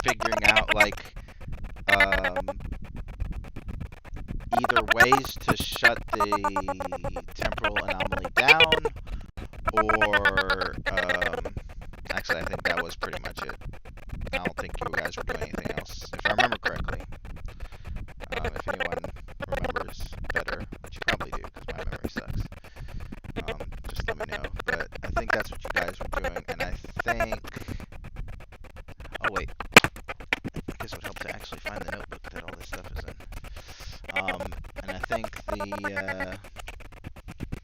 figuring out like either ways to shut the temporal anomaly down, or actually I think that was pretty much it. I don't think you guys were doing anything else, if I remember correctly. If anyone remembers better, which you probably do because my memory sucks, just let me know. But I think that's what you guys were doing, and I think... Oh wait, I guess it would help to actually find the notebook that all this stuff is in. And I think the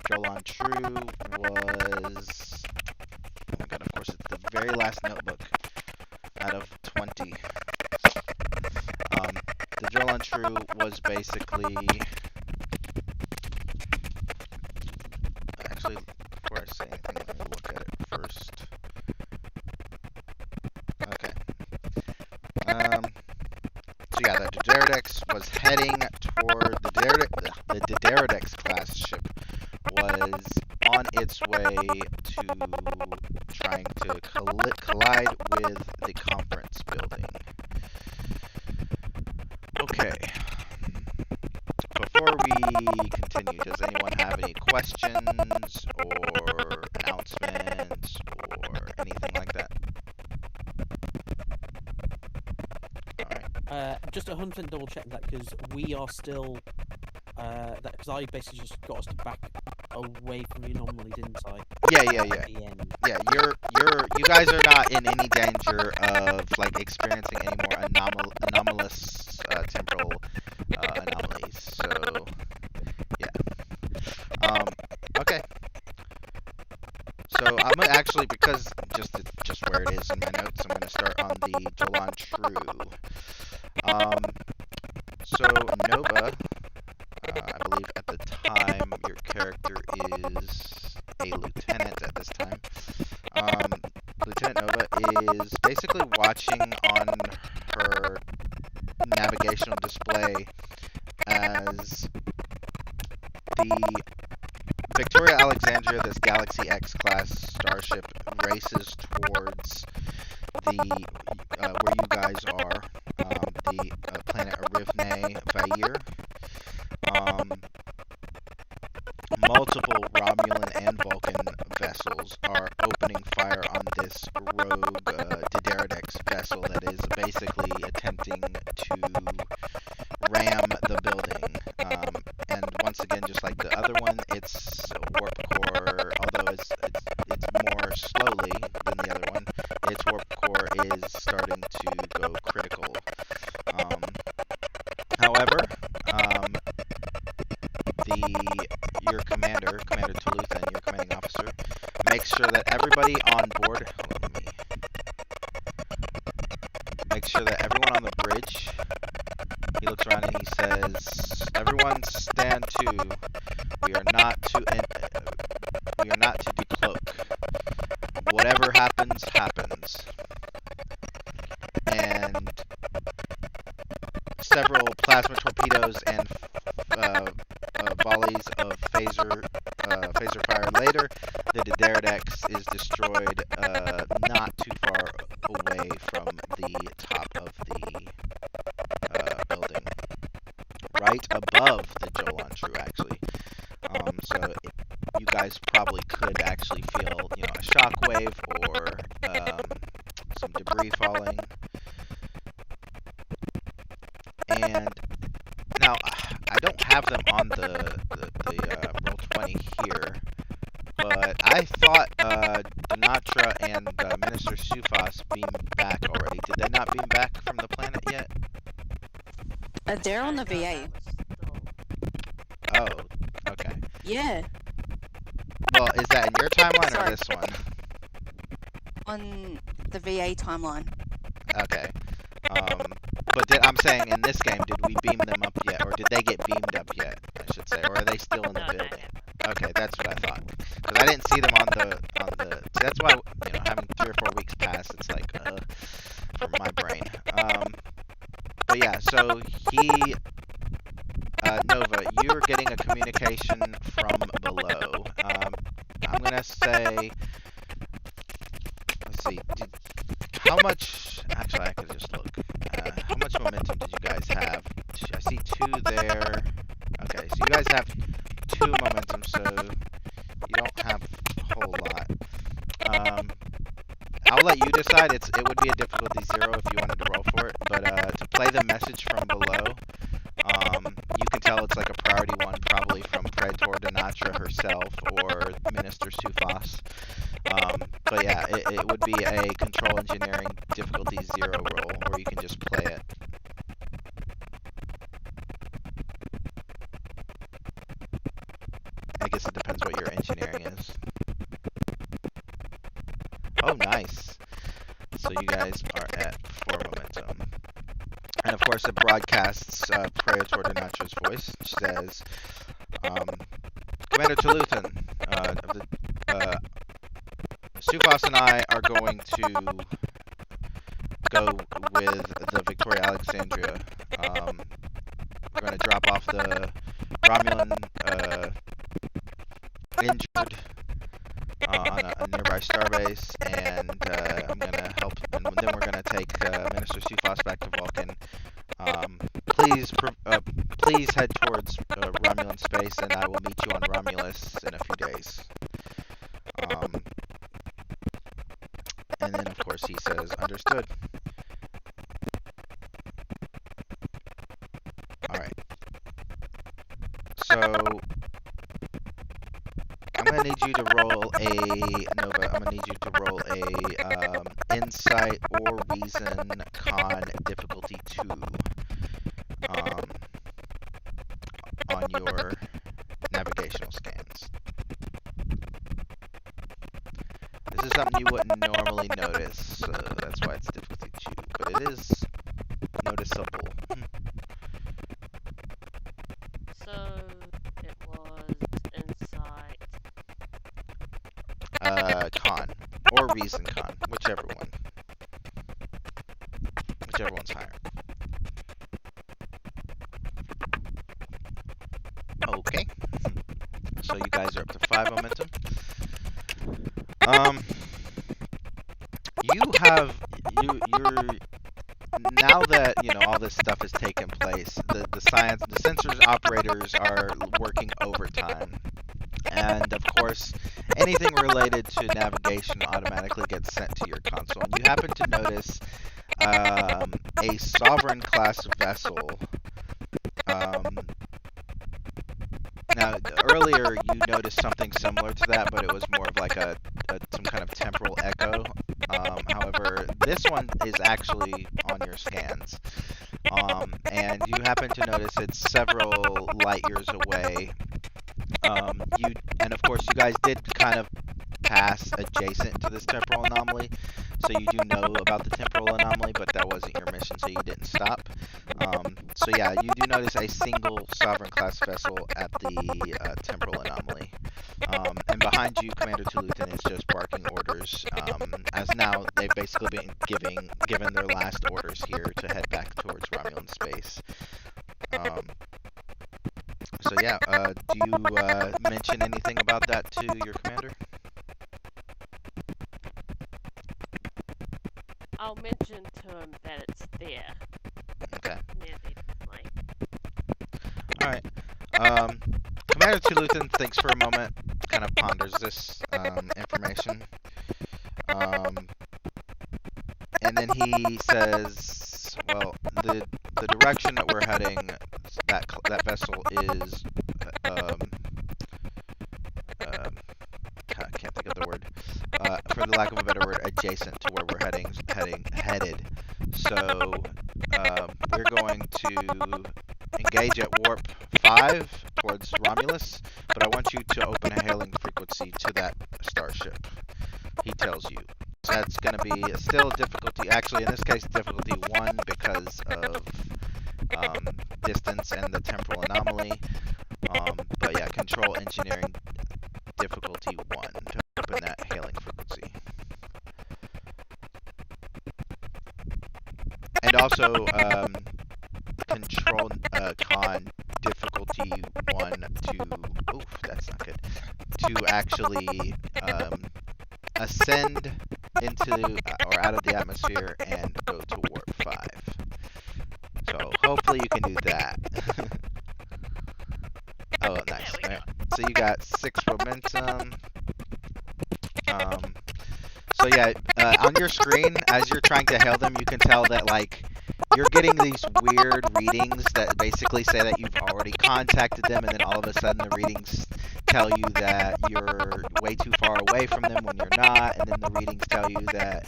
Joel on True was... Oh my god, of course, it's the very last notebook out of 20. The Joel on True was basically... Actually, before I say anything, let me look at it first. Okay. So yeah, the Diderodex was heading toward the Diderodex class ship was on its way to trying to collide with the conference building. Okay. Before we continue, does anyone have any questions or announcements or anything like that? Just 100% double check that, because we are still because I basically just got us to back away from the anomaly, didn't I? Yeah. At the end. Yeah, you guys are not in any danger of like experiencing any more anomalous temporal anomalies. So yeah. Okay. So I'm gonna actually, because just where it is in my notes, I'm gonna start on the Jolan True. So Nova, I believe at the time your character is a lieutenant at this time. Lieutenant Nova is basically watching on her navigational display as the Victoria Alexandria, this Galaxy X class starship, races towards the where you guys are, the planet Arivne Vair. Multiple Romulan and Vulcan vessels are opening fire on this rogue Diderodex vessel that is basically attempting to ram the building. And once again, just like the other one, its warp core, although it's more slowly than the other one, its warp core is starting to go critical. However, your Commander Toulouse, and your commanding officer, makes sure that everybody on board, make sure that everyone on the bridge, he looks around and he says, "Everyone stand to. We are not to decloak. Whatever happens, happens." And several plasma torpedoes and volleys of phaser fire later, the Diderodex is destroyed not too far away from the top of the building, right above the Jolan True, actually. So you guys probably could actually feel, a shockwave or some debris falling. And now, I don't have them on the Roll20 here, but I thought Dinatra and Minister Sufas beamed back already. Did they not beam back from the planet yet? They're on the VA. Oh, okay. Yeah. Well, is that in your timeline or this one? On the VA timeline. Okay. But I'm saying in this game, did we beam them up yet, or did they get beamed up yet? I should say, or are they still in the building? Okay, that's what I thought. Because I didn't see them on the. See, that's why having 3 or 4 weeks pass, it's like for my brain. But yeah, so he. Nova, you're getting a communication from below. I'm gonna say. Let's see. How much? Actually, I could just look. guys have 2 momentum, so you don't have a whole lot. I'll let you decide. It would be a difficulty 0 if you wanted to roll for it, but to play the message from below, you can tell it's like a priority 1, probably from Praetor Denatra herself or Minister Sufas. But yeah, it would be a control engineering difficulty 0 roll, or you can just play it. I guess it depends what your engineering is. Oh, nice. So you guys are at 4 momentum. And of course, it broadcasts Praetor Denatra's voice. She says, Commander Tuluthan, Sufas and I are going to go with the Victoria Alexandria. We're going to drop off the Romulan injured on a nearby starbase, and I'm going to help, and then we're going to take Minister Sufas back to Vulcan. Please head towards Romulan space, and I will meet you on Romulus in a few days. And then, of course, he says, understood. Alright. So, I'm going to need you to roll Nova, I'm going to need you to roll a Insight or Reason Con difficulty 2 on your navigational scans. This is something you wouldn't normally notice, so that's why it's difficulty 2, but it is noticeable. So it was insight. Con or Reason Con, whichever one. Whichever one's higher. Okay. So you guys are up to 5 momentum. You're now that all this stuff has taken place, the sensors operators are working overtime, and of course anything related to navigation automatically gets sent to your console. And you happen to notice a Sovereign class vessel. Now, earlier you noticed something similar to that, but it was more of like some kind of temporal echo. However, this one is actually on your scans. And you happen to notice it's several light years away. And of course, you guys did kind of pass adjacent to this temporal anomaly, so you do know about the temporal anomaly, but that wasn't your mission, so you didn't stop. So yeah, you do notice a single Sovereign class vessel at the temporal anomaly. And behind you, Commander Tuluthan is just barking orders, as now they've basically been given their last orders here to head back towards Romulan space. So yeah, do you mention anything about that to your commander? I'll mention to him that it's there. Okay. Near the like. Alright. Commander Tuluthan thinks for a moment, kind of ponders this information. And then he says, well, the direction that we're heading, that vessel is, I can't think of the word, for the lack of a better word, adjacent to where we're headed. So, we're going to engage at warp 5 towards Romulus, but I want you to open a hailing frequency to that starship. He tells you. So that's going to be still difficulty, actually in this case difficulty 1 because of distance and the temporal anomaly. But yeah, control engineering difficulty 1 to open that hailing frequency. And also control con difficulty 1 to, oof, that's not good, to actually ascend into or out of the atmosphere and go to warp 5. So hopefully you can do that. Oh, so you got 6 momentum. So yeah, on your screen, as you're trying to hail them, you can tell that like you're getting these weird readings that basically say that you've already contacted them, and then all of a sudden the readings tell you that you're way too far away from them when you're not, and then the readings tell you that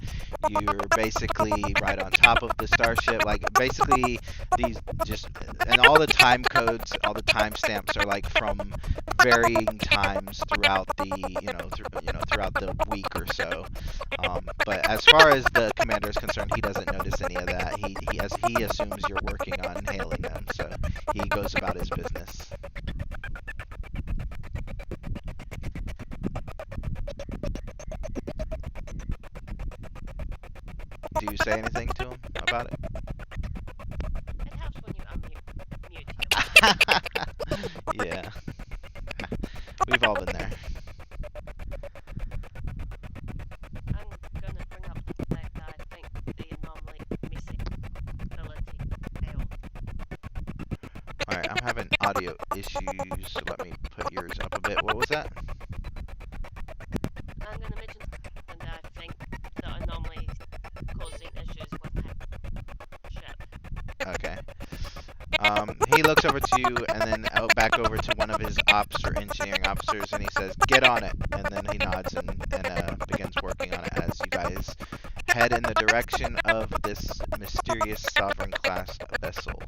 you're basically right on top of the starship. Like basically these just, and all the time codes, all the timestamps are like from varying times throughout the throughout the week or so. But as far as the commander is concerned, he doesn't notice any of that. He assumes you're working on hailing them, so he goes about his business. Do you say anything to him about it? It helps when you unmute him. Yeah. We've all been there. I'm gonna bring up the fact that I think the anomaly missing ability failed. Alright, I'm having audio issues, so let me put yours up a bit. What was that? I'm gonna mention and I think the anomaly is causing issues with the ship. Okay. He looks over to you and then back over to one of his ops or engineering officers, and he says, "Get on it." And then he nods and begins working on it as you guys head in the direction of this mysterious sovereign class vessel.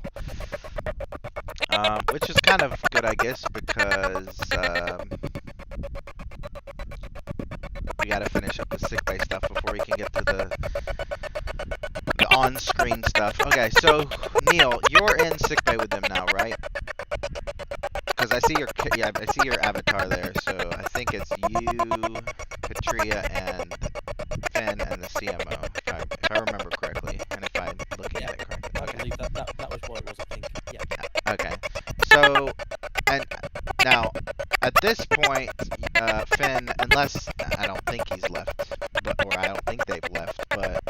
Which is kind of good, I guess, because we gotta finish up the sickbay stuff before we can get to the on-screen stuff. Okay, so Neil, you're in sickbay with them now, right? Because I see your avatar there. So I think it's you, Katria, and Finn, and the CMO, if I remember correctly, and if I'm looking at it correctly. I Okay. believe that was what it was, I think. Yeah. Okay. So, and now at this point, Finn, unless I don't think he's left, or I don't think they've left, but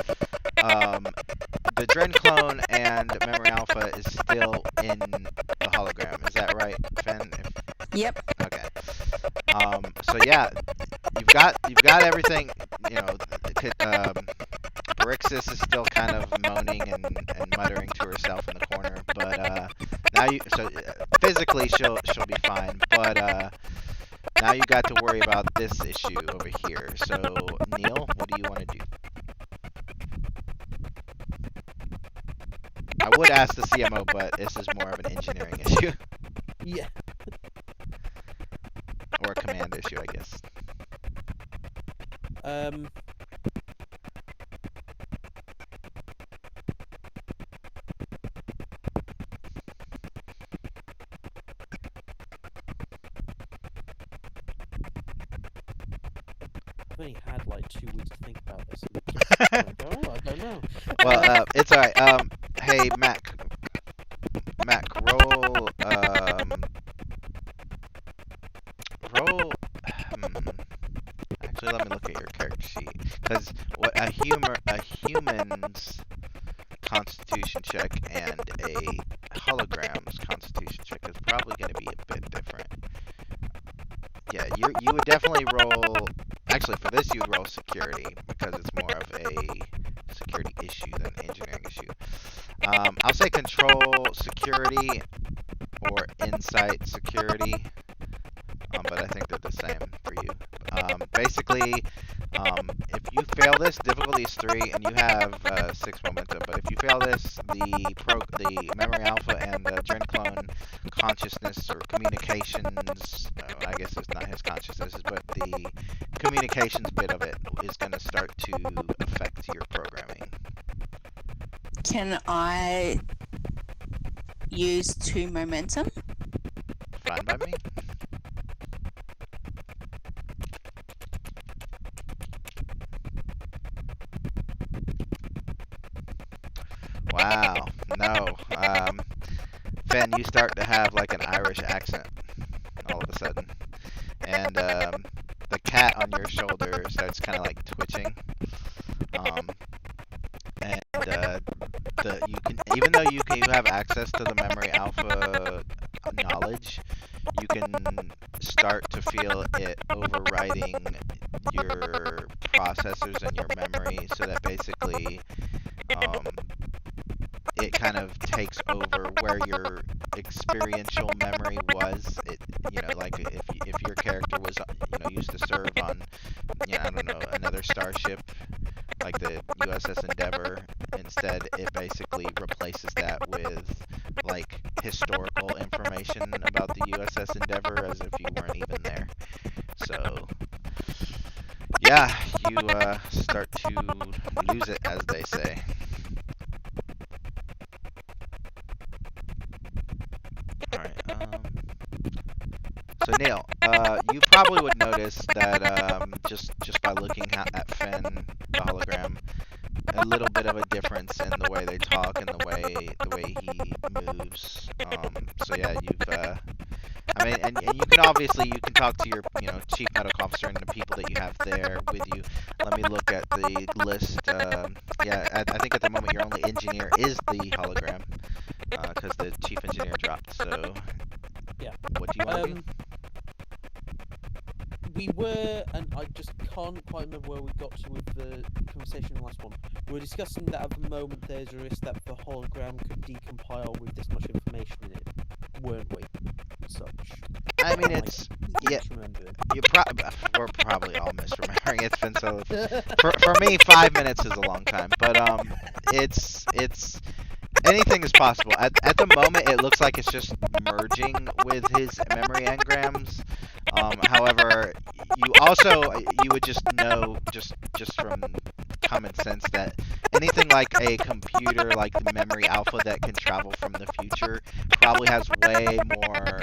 the Dren clone and Memory Alpha is still in the hologram. Is that right, Finn? Yep. Okay. So yeah, you've got everything. You know, Barixis is still kind of moaning and muttering to herself in the corner, but now physically she'll be fine, but now you got to worry about this issue over here. So Neil, what do you want to do? I would ask the CMO, but this is more of an engineering issue. Yeah. Or a command issue, I guess. I've only had like 2 weeks to think about this. Like, oh, I don't know. Well, it's alright. Hey, Mac, roll, actually, let me look at your character sheet, because what a human's constitution check and a hologram's constitution check is probably going to be a bit different. Yeah, you would definitely roll. Actually, for this, you would roll security because it's more of a security issue than an engineering issue. I'll say control security or insight security, but I think they're the same for you. Basically, if you fail this, difficulty is 3, and you have 6 momentum. But if you fail this, the Memory Alpha and the Dren Clone consciousness or communications, I guess it's not his consciousness, but the communications bit of it is going to start to affect your programming. Can I use 2 momentum? Fine by me. Wow, no. Finn, you start to have like an Irish accent all of a sudden. And the cat on your shoulder starts kind of like twitching. And even though you have access to the memory alpha knowledge, you can start to feel it overriding your processors and your memory, so that basically it kind of takes over where your experiential memory was. It, like if your character was, used to serve on, I don't know, another starship, like the USS Endeavour, instead it basically replaces that with like historical information about the USS Endeavour as if you weren't even there. So yeah, you start to lose it, as they say. Alright, so Neil, you probably would notice that just by looking at Finn, the hologram, a little bit of a difference in the way they talk and the way he moves. So yeah, you've I mean, and you can talk to your chief medical officer and the people that you have there with you. Let me look at the list. Yeah, I think at the moment your only engineer is the hologram, because the chief engineer dropped. So Yeah. what do you want to do? We were, and I just can't quite remember where we got to with the conversation in the last one. We were discussing that at the moment there's a risk that the hologram could decompile with this much information in it, weren't we? Such. I mean, it's yeah. Misremembering. We're probably all misremembering. It's been so. For me, 5 minutes is a long time, but it's anything is possible. At the moment, it looks like it's just merging with his memory engrams. However, you would just know just from common sense that anything like a computer like the memory alpha that can travel from the future probably has way more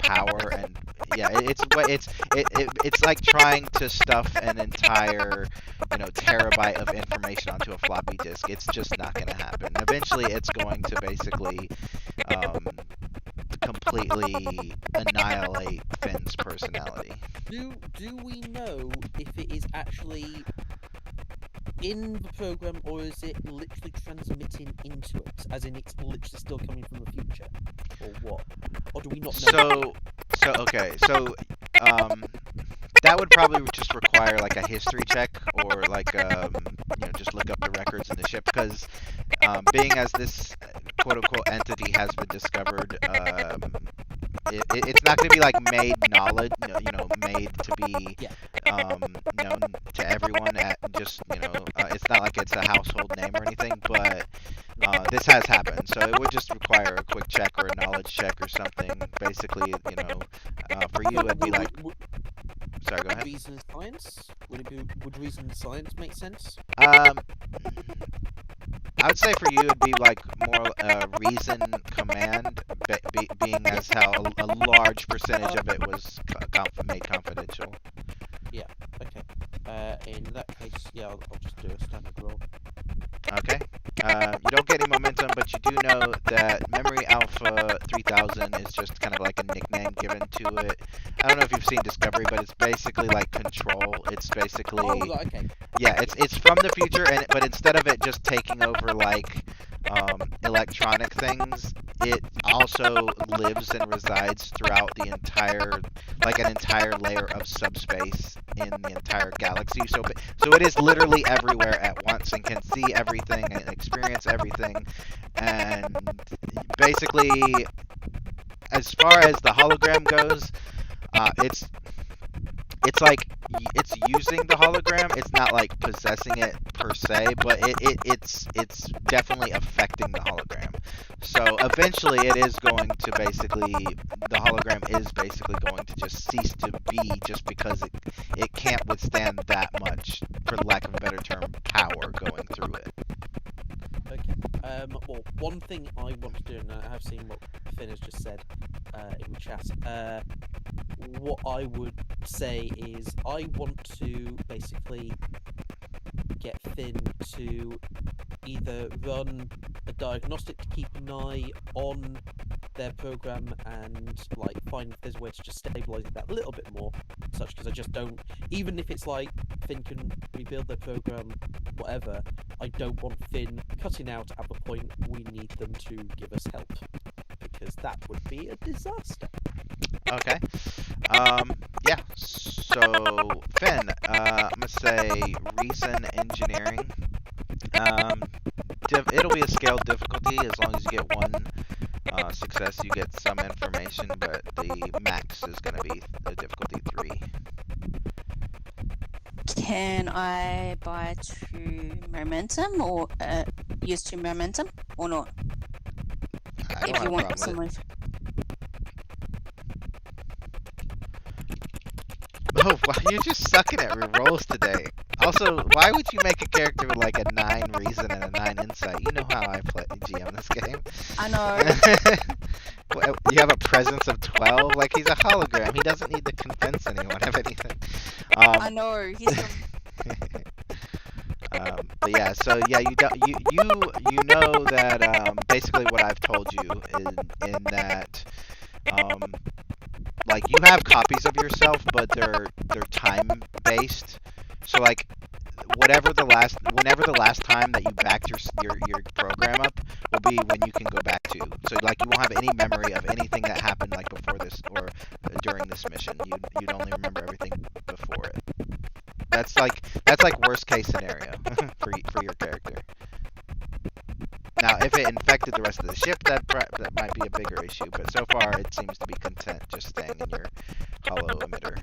power, and yeah, it's like trying to stuff an entire terabyte of information onto a floppy disk. It's just not going to happen. Eventually, it's going to basically completely annihilate Finn's personality. Do we know if it is actually in the program, or is it literally transmitting into it, as in it's literally still coming from the future, or what? Or do we not know? So that would probably just require like a history check, or like just look up the records in the ship, because being as this quote unquote entity has been discovered, it's not going to be like made knowledge, made to be known to everyone. At just it's not like it's a household name or anything, but this has happened, so it would just require a quick check or a knowledge check or something. Basically, for you it'd be like. Sorry, go ahead. Reason and science? Would reason and science make sense? I would say for you it'd be like more reason command, being as how a large percentage of it was made confidential. Yeah. Okay. In that case, yeah, I'll just do a standard roll. Okay. You don't get any momentum, but you do know that Memory Alpha 3000 is just kind of like a nickname given to it. I don't know if you've seen Discovery, but it's basically like Control. It's basically okay. Yeah, it's from the future, but instead of it just taking over like electronic things, it also lives and resides throughout the entire, like an entire layer of subspace in the entire galaxy. So it is literally everywhere at once and can see everything and experience everything. And basically, as far as the hologram goes, it's like it's using the hologram. It's not like possessing it per se, but it's definitely affecting the hologram. So eventually it is going to the hologram is basically going to just cease to be, just because it can't withstand that much, for lack of a better term, power going through it. Okay. Well, one thing I want to do, and I have seen what Finn has just said in the chat. What I would say is I want to basically get Finn to either run a diagnostic to keep an eye on their program and like find if there's a way to just stabilize that a little bit more, such because I just don't. Even if it's like Finn can rebuild their program, whatever, I don't want Finn cutting out at the point we need them to give us help, because that would be a disaster. Okay. Yeah. So Finn, I'm gonna say reason engineering. It'll be a scaled difficulty as long as you get one success. You get some information, but the max is gonna be the difficulty 3. Can I buy 2 momentum or use 2 momentum or not? I don't If have you a want problem with some. Oh, wow, you're just sucking at rolls today. Also, why would you make a character with like a 9 reason and a 9 insight? You know how I play GM this game. I know. Well, you have a presence of 12? Like, he's a hologram. He doesn't need to convince anyone of anything. I know. He's But yeah, so yeah, you know that basically what I've told you in that like you have copies of yourself, but they're time based. So like whenever the last time that you backed your program up will be when you can go back to. So like you won't have any memory of anything that happened like before this or during this mission. You'd only remember everything before it. That's like worst case scenario for your character. Now, if it infected the rest of the ship, that might be a bigger issue. But so far, it seems to be content just staying in your hollow emitter.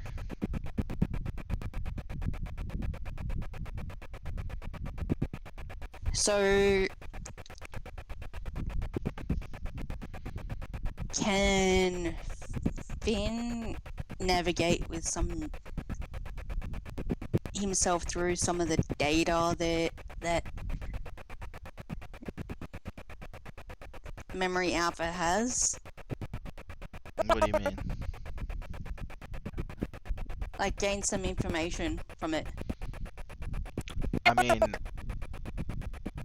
So, can Finn navigate with himself through some of the data that Memory Alpha has? What do you mean? Like gain some information from it. I mean,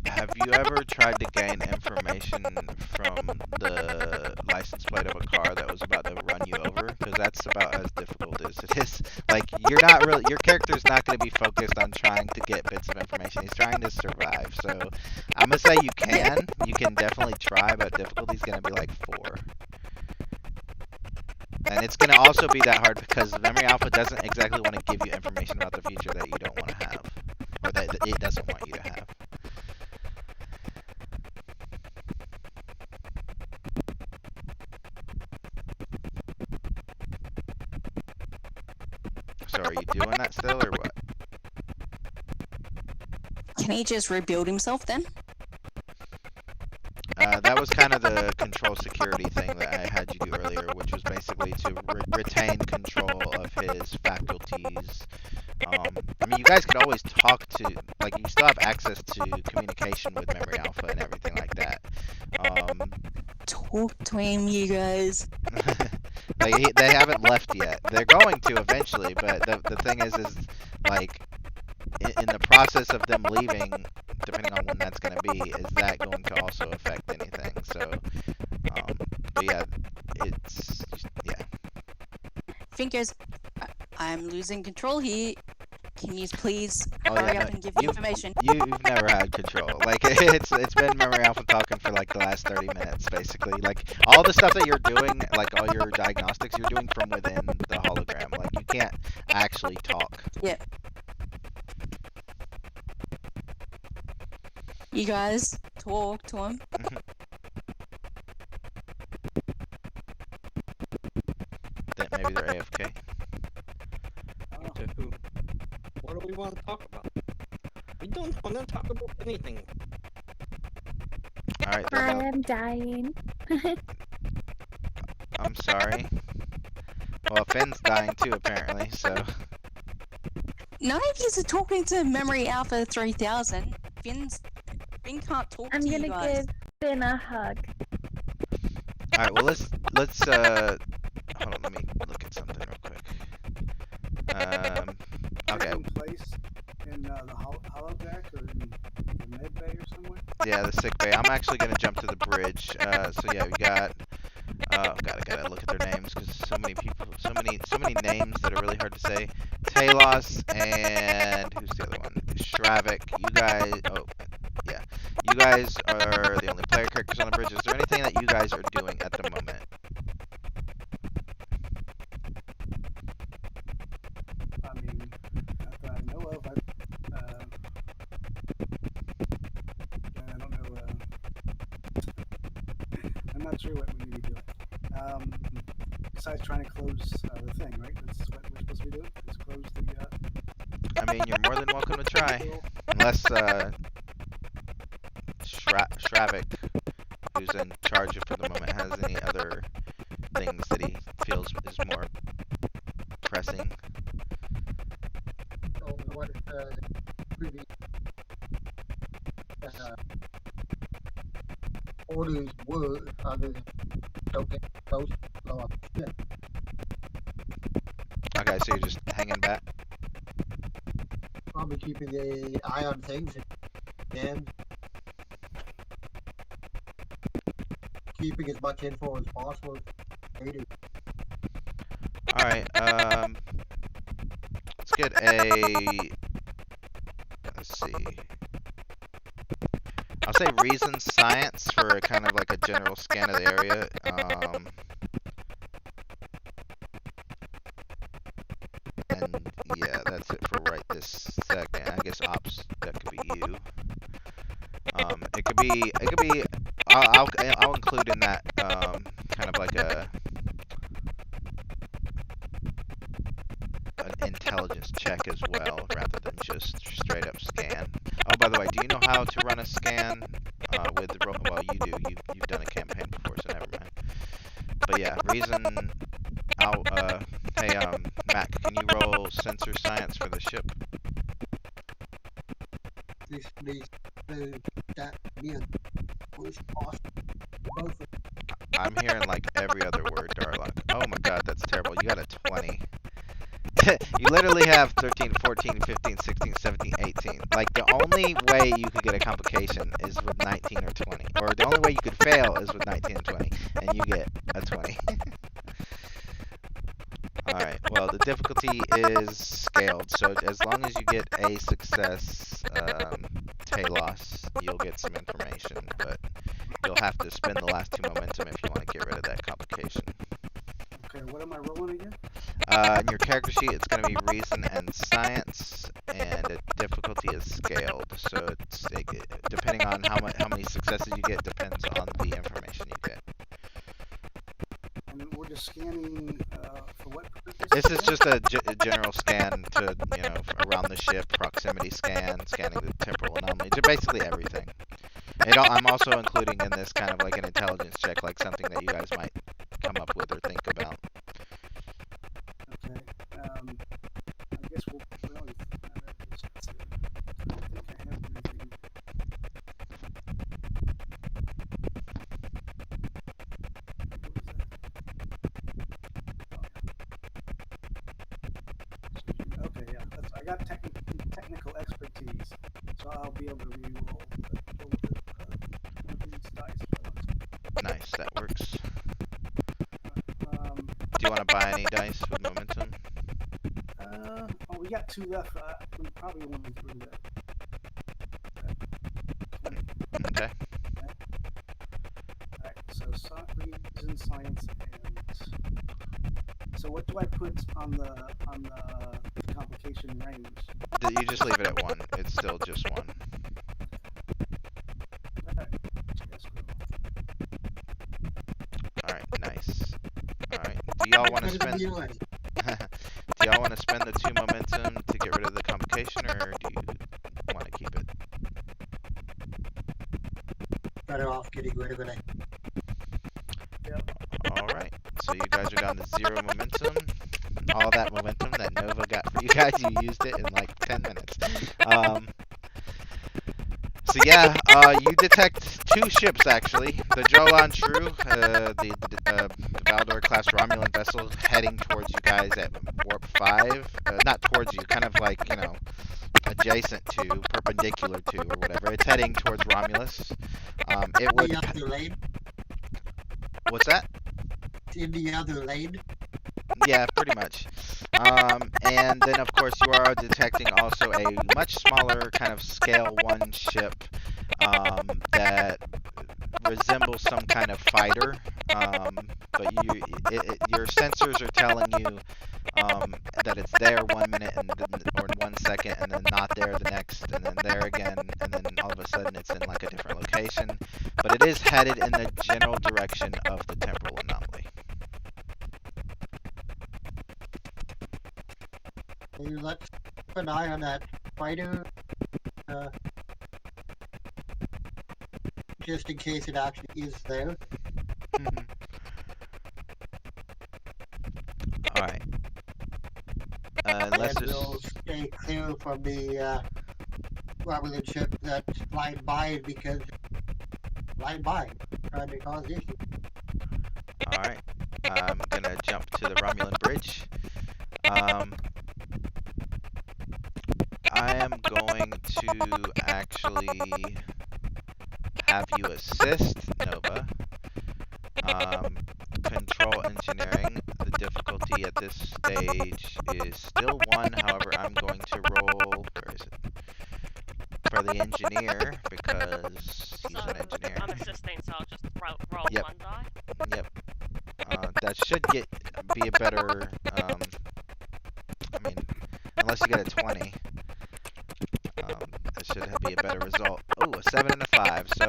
have you ever tried to gain information from the license plate of a car that was about to run you over? Because that's about as difficult as it is. Like, your character's not going to be focused on trying to get bits of information. He's trying to survive. So, I'm going to say you can definitely try, but difficulty's going to be like 4. And it's going to also be that hard because Memory Alpha doesn't exactly want to give you information about the future that you don't want to have. Or that it doesn't want you to have. So are you doing that still, or what? Can he just rebuild himself then? That was kind of the control security thing that I had you do earlier, which was basically to retain control of his faculties. I mean, you guys could always talk to, like, you still have access to communication with Memory Alpha and everything like that. Talk to him, you guys. They haven't left yet. They're going to eventually, but the thing is like, in the process of them leaving, depending on when that's going to be, is that going to also affect anything? So, but yeah, yeah. Fingers, I'm losing control here. Can you please Oh, hurry yeah, up no, and give me information? You've never had control. Like, it's been Memory Alpha talking for like the last 30 minutes, basically. Like, all the stuff that you're doing, like all your diagnostics, you're doing from within the hologram. Like, you can't actually talk. Yeah. You guys, talk to him. Maybe they're AFK. To who? What do we want to talk about? We don't want to talk about anything. Alright, I am dying. I'm sorry. Well, Finn's dying too, apparently, so... None of you are talking to Memory Alpha 3000. Finn can't talk I'm to you gonna guys. give Finn a hug. Alright, well, let's, hold on, let me look at something real quick. Okay. Place in the holodeck or in the med bay or somewhere? Yeah, the sick bay. I'm actually gonna jump to the bridge. So yeah, we got Oh god, I gotta look at their names because so many people, so many names that are really hard to say. Talos and who's the other one? Shravik. You guys. Oh, yeah. You guys are the only player characters on the bridge. Is there anything that you guys are doing at the moment? I mean, not that I know of. I don't know. I'm not sure what we need to be doing. Besides trying to close the thing, right? That's what we're supposed to be doing. Is close the. I mean, you're more than welcome to try, unless Shravik, who's in charge for the moment, has any other things that he feels is more pressing. So what previous orders were other than don't get close, blow up the ship. Okay, so you're just hanging back. Probably keeping the eye on things and keeping as much info as possible. Alright, let's get a, let's see, I'll say reason science for a kind of like a general scan of the area. And yeah, that's it for right this second. I guess ops, that could be you. It could be, I'll include in that, kind of like an intelligence check as well, rather than just straight up scan. Oh, by the way, do you know how to run a scan with the well, you do. You've done a campaign before, so never mind. But yeah, reason. Hey, Mac, can you roll sensor science for the ship? This needs that again. What is possible? Both of I'm hearing like every other word, Darlock. Oh my god, that's terrible. You got a 20. You literally have 13, 14, 15, 16, 17, 18. Like, the only way you could get a complication is with 19 or 20. Or the only way you could fail is with 19 and 20. And you get a 20. Alright, well, the difficulty is scaled. So as long as you get a success, Talos, you'll get some information. But you'll have to spend the last 2 momentum if you want to get rid of that complication. Okay, what am I rolling again? In your character sheet, it's going to be reason and science, and the difficulty is scaled. So it's depending on how many successes you get depends on the information you get. And we're just scanning for what purpose? This is just a general scan to, around the ship, proximity scan, scanning the temporal anomaly, just basically everything. And I'm also including in this kind of like an intelligence check, like something that you guys might come up with or think about. Okay. I guess we'll really. I don't think I have anything. Okay, yeah. I got technical expertise, so I'll be able to re-roll these dice. Nice, that works. Do you want to buy any dice with momentum? We got 2 left. We probably want to through that. Okay. Alright, so reason, science, and so what do I put on the complication range? You just leave it at 1. It's still just 1. Alright, nice. Alright, do y'all want to spend... Do y'all want to spend the 2 momentum to get rid of the complication, or do you want to keep it? better off getting rid of it. Alright, so you guys are down to 0 momentum. All that momentum that Nova got for you guys, you used it in like 10 minutes. So yeah, you detect 2 ships actually. The Jolan True, the Valdor class Romulan vessel heading towards you guys at warp 5. Not towards you, kind of like, adjacent to, perpendicular to, or whatever. It's heading towards Romulus. It would... Delayed? What's that? in the other lane. Yeah, pretty much. And then, of course, you are detecting also a much smaller kind of scale 1 ship that resembles some kind of fighter. But your sensors are telling you that it's there 1 minute or 1 second, and then not there the next, and then there again, and then all of a sudden it's in like a different location. But it is headed in the general direction of the temporal anomaly. Hey, let's keep an eye on that fighter, just in case it actually is there. Alright. Let's And we'll just... stay clear from the Romulan ship that's flying by because trying to cause issues. Alright. I'm gonna jump to the Romulan bridge. I am going to actually have you assist Nova. Control engineering. The difficulty at this stage is still 1. However, I'm going to roll. Where is it? For the engineer, because he's an engineer. I'm assisting, so I'll just roll Yep. 1 die. Yep. That should be a better. I mean, unless you get a 20. That should be a better result. Oh, a 7 and a 5. So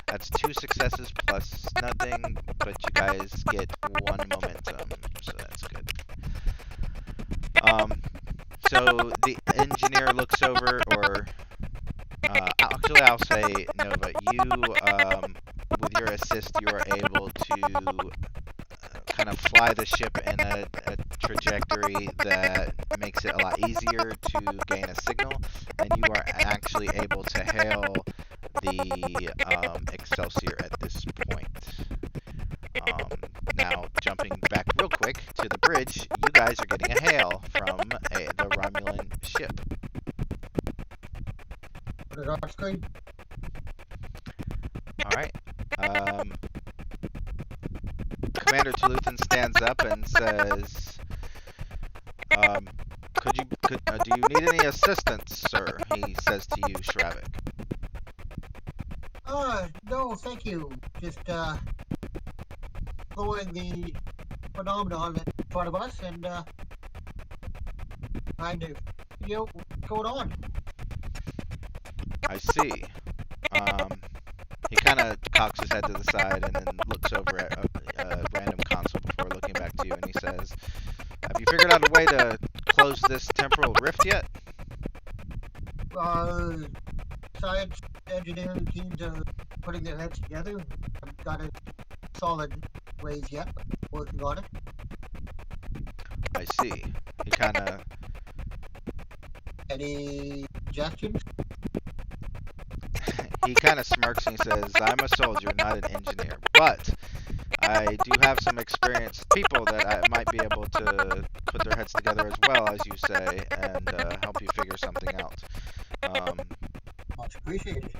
that's 2 successes plus nothing, but you guys get 1 momentum, so that's good. So the engineer looks over, or actually, I'll say Nova. You, with your assist, you are able to kind of fly the ship in a trajectory that makes it a lot easier to gain a signal, and you are actually able to hail the Excelsior at this point. Now, jumping back real quick to the bridge, you guys are getting a hail from the Romulan ship. Put it on screen. Alright. Commander Tuluthan stands up and says, do you need any assistance, sir? He says to you, Shravik. No, thank you. Just, following the phenomenon in front of us and, trying to figure out what's going on. I see. He kind of cocks his head to the side and then looks over at a random console before looking back to you, and he says, have you figured out a way to close this temporal rift yet? Science engineering teams are putting their heads together. Haven't got a solid ways yet, but working on it. I see. He kind of... Any suggestions? He kind of smirks and he says, I'm a soldier, not an engineer, but I do have some experienced people that I might be able to put their heads together as well, as you say, and help you figure something out. Much appreciated.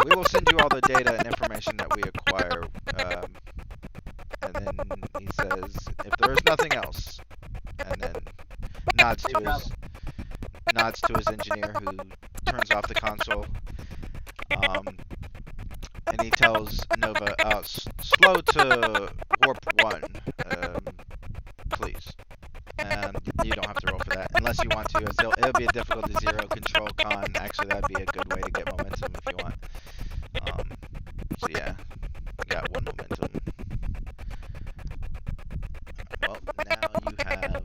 We will send you all the data and information that we acquire, and then he says, if there is nothing else, and then nods to his engineer, who turns off the console. And he tells Nova, slow to warp 1, please. And you don't have to roll for that, unless you want to. It'll be a difficulty 0 control con. Actually, that'd be a good way to get momentum if you want. So yeah, you got 1 momentum. Well, now you have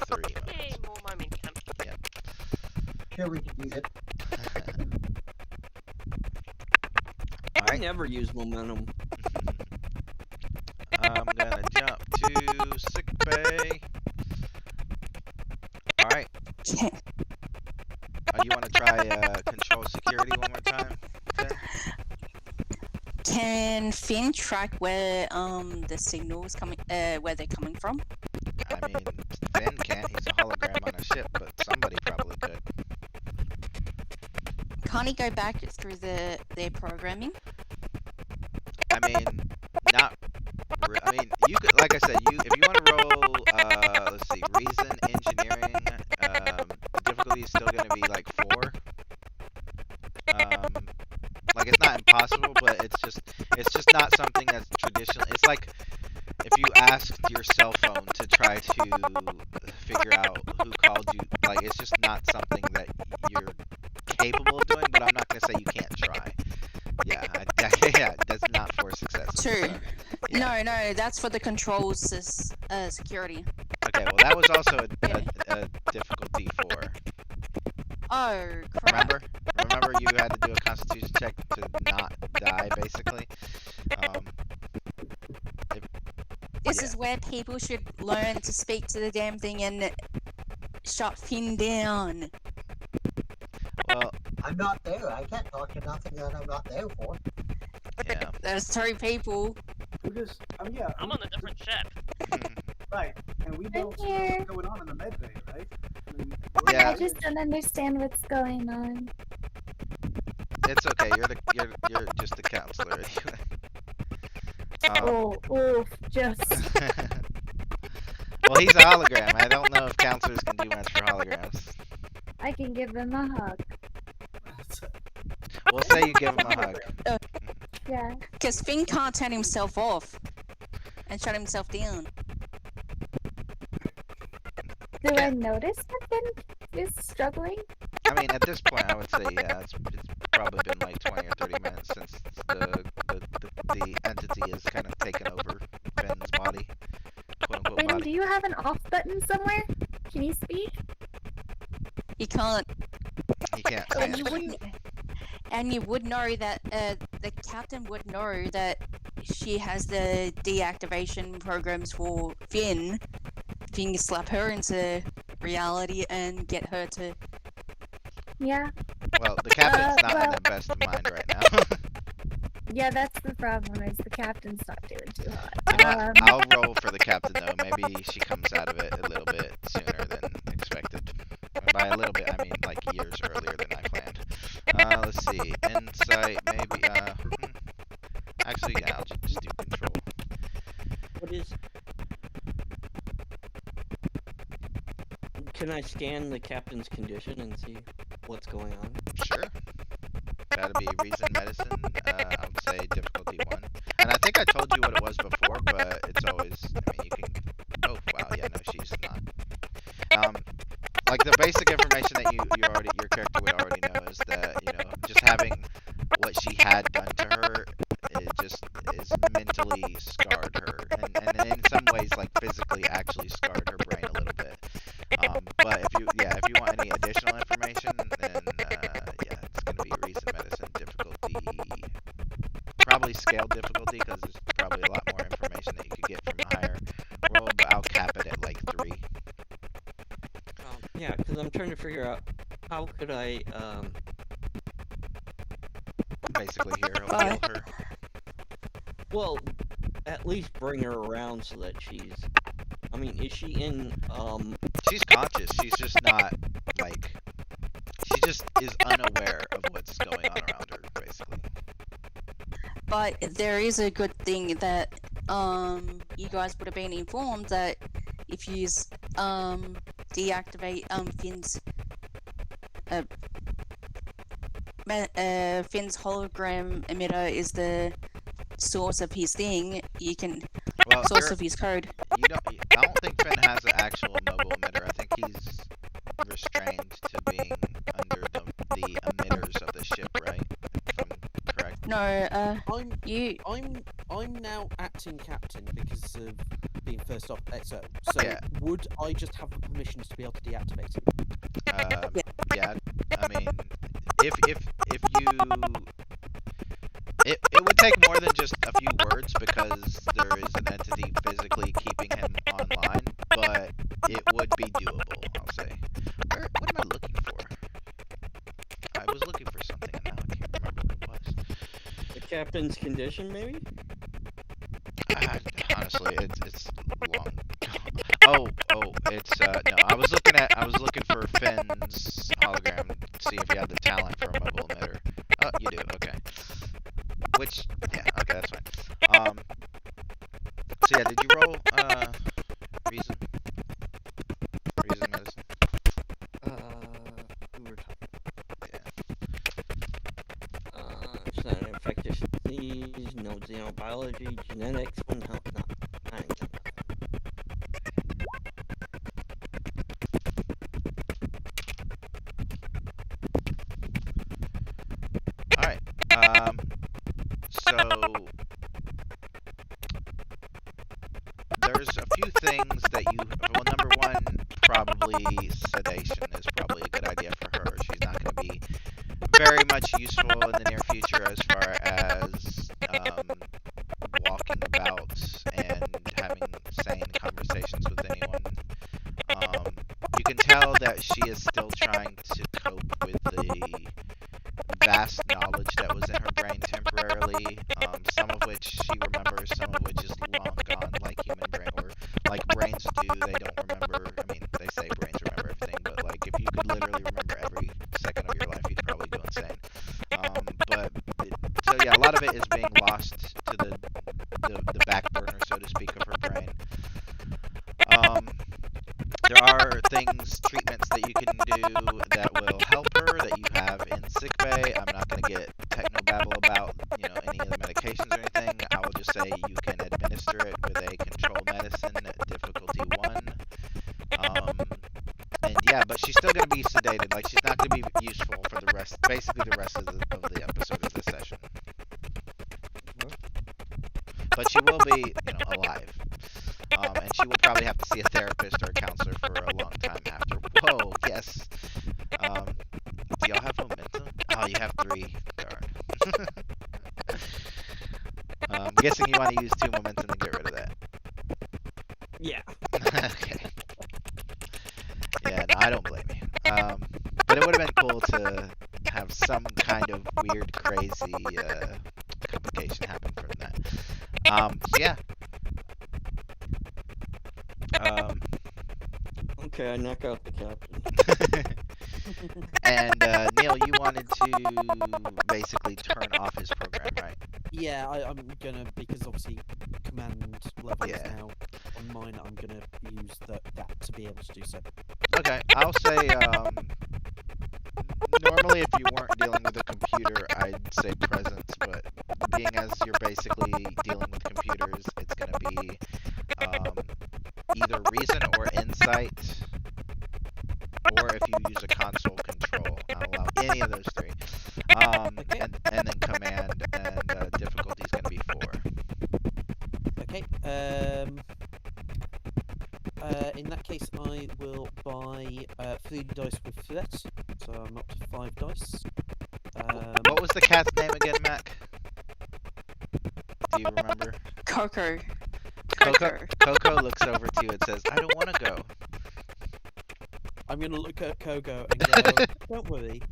3 Yay, momentum. more momentum. Yep. Sure, we can use it. I never use momentum. I'm gonna jump to sick bay. Alright. You want to try control security one more time? Finn? Can Finn track where the signals coming where they're coming from? I mean, Finn can't. He's a hologram on a ship, but somebody probably could. Can't he go back through their programming? I mean, not. I mean, you could like I said, if you want to roll, let's see, reason engineering, the difficulty is still going to be like 4. Like it's not impossible, but it's just not something that's traditional. It's like if you asked your cell phone to try to figure out who called you. Like it's just not something that you're capable of doing. But I'm not going to say you can't try. Yeah, yeah, that's not for success. True. So, yeah. No, that's for the controls security. Okay, well that was also a difficulty 4. Oh, crap. Remember you had to do a constitution check to not die, basically. This is where people should learn to speak to the damn thing and shut Finn down. Well, I'm not there. I can't talk to nothing that I'm not there for. yeah. There's 3 people. Because, yeah. I'm on a different ship. Right, and we don't know here. what's going on in the med bay, right? I mean, Yeah. I just don't understand what's going on. It's okay. You're just a counselor. Just. Well, he's a hologram. I don't know if counselors can do much for holograms. I can give them a hug. We'll say you give him a hug. Yeah. Because Finn can't turn himself off and shut himself down. Do I notice that Finn is struggling? I mean, at this point, I would say, yeah, it's probably been like 20 or 30 minutes since the entity has kind of taken over Finn's body, quote-unquote Finn, do body. you have an off button somewhere? Can you speak? He can't. He can't say And you anything. wouldn't. And you would know that the captain would know that she has the deactivation programs for Finn. Finn can slap her into reality and get her to. Yeah. Well, the captain's not in well- the best of mind right now. Yeah, that's the problem, is the captain's not doing too hot. You know what? I'll roll for the captain, though. Maybe she comes out of it a little bit sooner than expected. By a little bit, I mean like years earlier than I planned. Let's see. Insight, maybe. Actually, yeah, I'll just do control. What is? Can I scan the captain's condition and see what's going on? Sure. Gotta be reason medicine. I would say difficulty 1. And I think I told you what it was before, but it's always. I mean, you can. Oh wow, yeah, no, she's not. Like the basic information that your character would already know is that just having what she had done to her, it just is mentally scarred her, and in some ways like physically actually scarred her brain a little bit. But if you want any additional information, then yeah, it's gonna be reason medicine difficulty, probably scale difficulty because there's probably a lot more information that you could get from a higher roll, but I'll cap it at like 3. Yeah, because I'm trying to figure out how could I Basically heal her. well, at least bring her around so that she's. I mean, is she in She's conscious. She's just not like. She just is unaware of what's going on around her, basically. But there is a good thing that you guys would have been informed that if you deactivate Finn's Finn's hologram emitter is the source of his thing. You can Well, source of his code. I don't think Finn has an actual mobile emitter. I think he's restrained to being under the emitters of the ship, right? If I'm correct. No, you. I'm now acting captain because of being first off. So Yeah. would I just have the permissions to be able to deactivate it? Yeah. I mean, if you, it would take more than just a few words because there is an entity physically keeping him online, but it would be doable. I'll say. What am I looking for? I was looking for something and now I can't remember what it was. the captain's condition, maybe? Honestly, it's long. Oh, it's no. I was looking for Finn's hologram to see if he had the talent for a mobile emitter. Oh, you do. Okay. Which, yeah, okay, that's fine. So yeah, did you roll biology, genetics, one health. No, I ain't got nothing. All right. So there's a few things that you. Well, number one, probably sedation is probably a good idea for her. She's not going to be very much useful in the near future as far as walking about and having sane conversations with anyone. You can tell that she is still trying to cope with the vast knowledge that was in her brain temporarily, some of which she remembers, some of which is long gone, like human brain, or like brains do. They don't remember. I mean, they say brains remember everything, but like if you could literally remember every second of your life, you'd probably go insane. So yeah, a lot of it is being lost to the back burner, so to speak, of her brain. There are treatments that you can do that will help her, that you have in sickbay. I'm not going to get technobabble about, any of the medications or anything. I will just say you can administer it with a controlled medicine, difficulty 1. And yeah, but she's still going to be sedated. Like, she's not going to be useful for basically the rest of the episode of this session. But she will be, alive. And she will probably have to see a therapist or a counselor for a long time after. Whoa, yes. Do y'all have momentum? Oh, you have 3. Darn. I'm guessing you want to use 2 momentum to get rid of that. Yeah. Okay. Yeah, no, I don't blame you. But it would have been cool to have some kind of weird, crazy complication happen from that. So yeah. Okay, I knock out the captain. And Neil, you wanted to basically turn off his program, right? Yeah, I'm gonna, because obviously command level is Yeah. now on mine. I'm gonna use that to be able to do so. Okay, I'll say normally if you weren't dealing with a computer, I'd say presence, but being as you're basically dealing with computers, it's going to be either reason or insight, or if you use a console control. I'll allow any of those 3. Okay. And then command, and difficulty is going to be 4. Okay. In that case, I will buy 3 dice with Fillette, so I'm up to 5 dice. What was the cat's name again, Mac? Do you remember? Coco. Coco looks over to you and says, I don't want to go. I'm gonna look at Kogo and go, don't worry,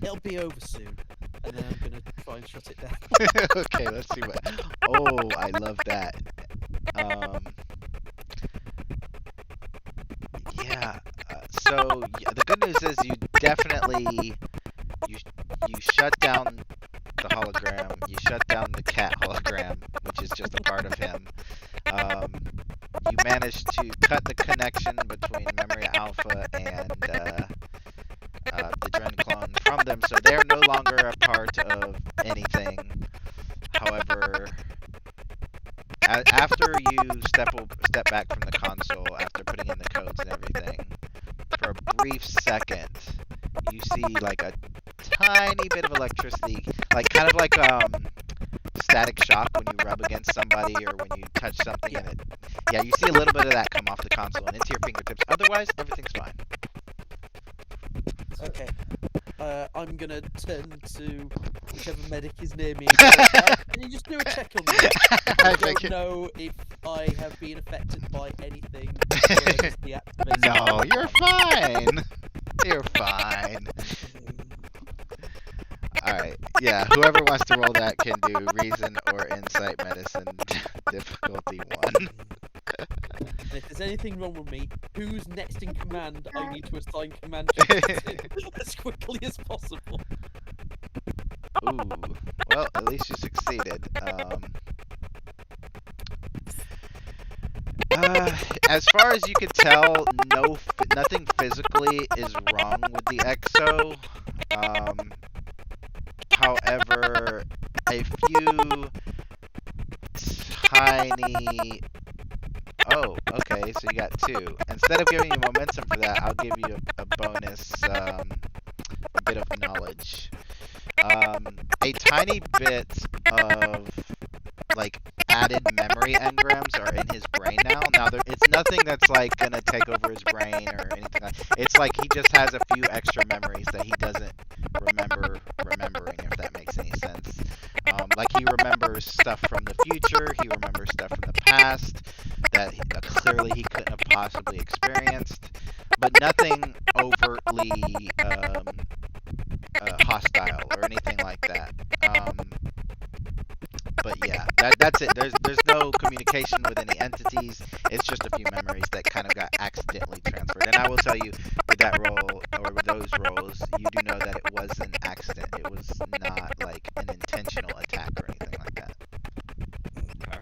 it'll be over soon. And then I'm gonna try and shut it down. Okay, let's see what. Oh, I love that. Yeah. So the good news is you definitely you shut down the hologram. You shut down the cat hologram, which is just a part of him. You managed to cut the connection between Memory Alpha and the Dren clone from them, so they're no longer a part of anything. However, after you step back from the console, after putting in the codes and everything, for a brief second, you see like a tiny bit of electricity, like kind of like static shock when you rub against somebody or when you touch something and it. Yeah, you see a little bit of that come off the console and into your fingertips. Otherwise, everything's fine. Okay. I'm gonna turn to whichever medic is near me and go, can you just do a check on me? I don't know if I have been affected by anything. No, you're fine. You're fine. Alright, yeah, whoever wants to roll that can do reason or insight medicine, difficulty 1. And if there's anything wrong with me, who's next in command? I need to assign command to as quickly as possible. Ooh, well, at least you succeeded. As far as you can tell, nothing physically is wrong with the Exo. However, a few tiny. Oh, okay. So you got two. Instead of giving you momentum for that, I'll give you a bonus, a bit of knowledge. A tiny bit of like added memory engrams are in his brain now. Now it's nothing that's like gonna take over his brain or anything like. It's like he just has a few extra memories that he doesn't remember remembering, if that makes any sense. Like he remembers stuff from the future, he remembers stuff from the past that clearly he couldn't have possibly experienced, but nothing overtly hostile or anything like that. But yeah, that's it. There's no communication with any entities. It's just a few memories that kind of got accidentally transferred. And I will tell you, with that role or with those roles, you do know that it was an accident. It was not like an intentional attack or anything like that. Okay.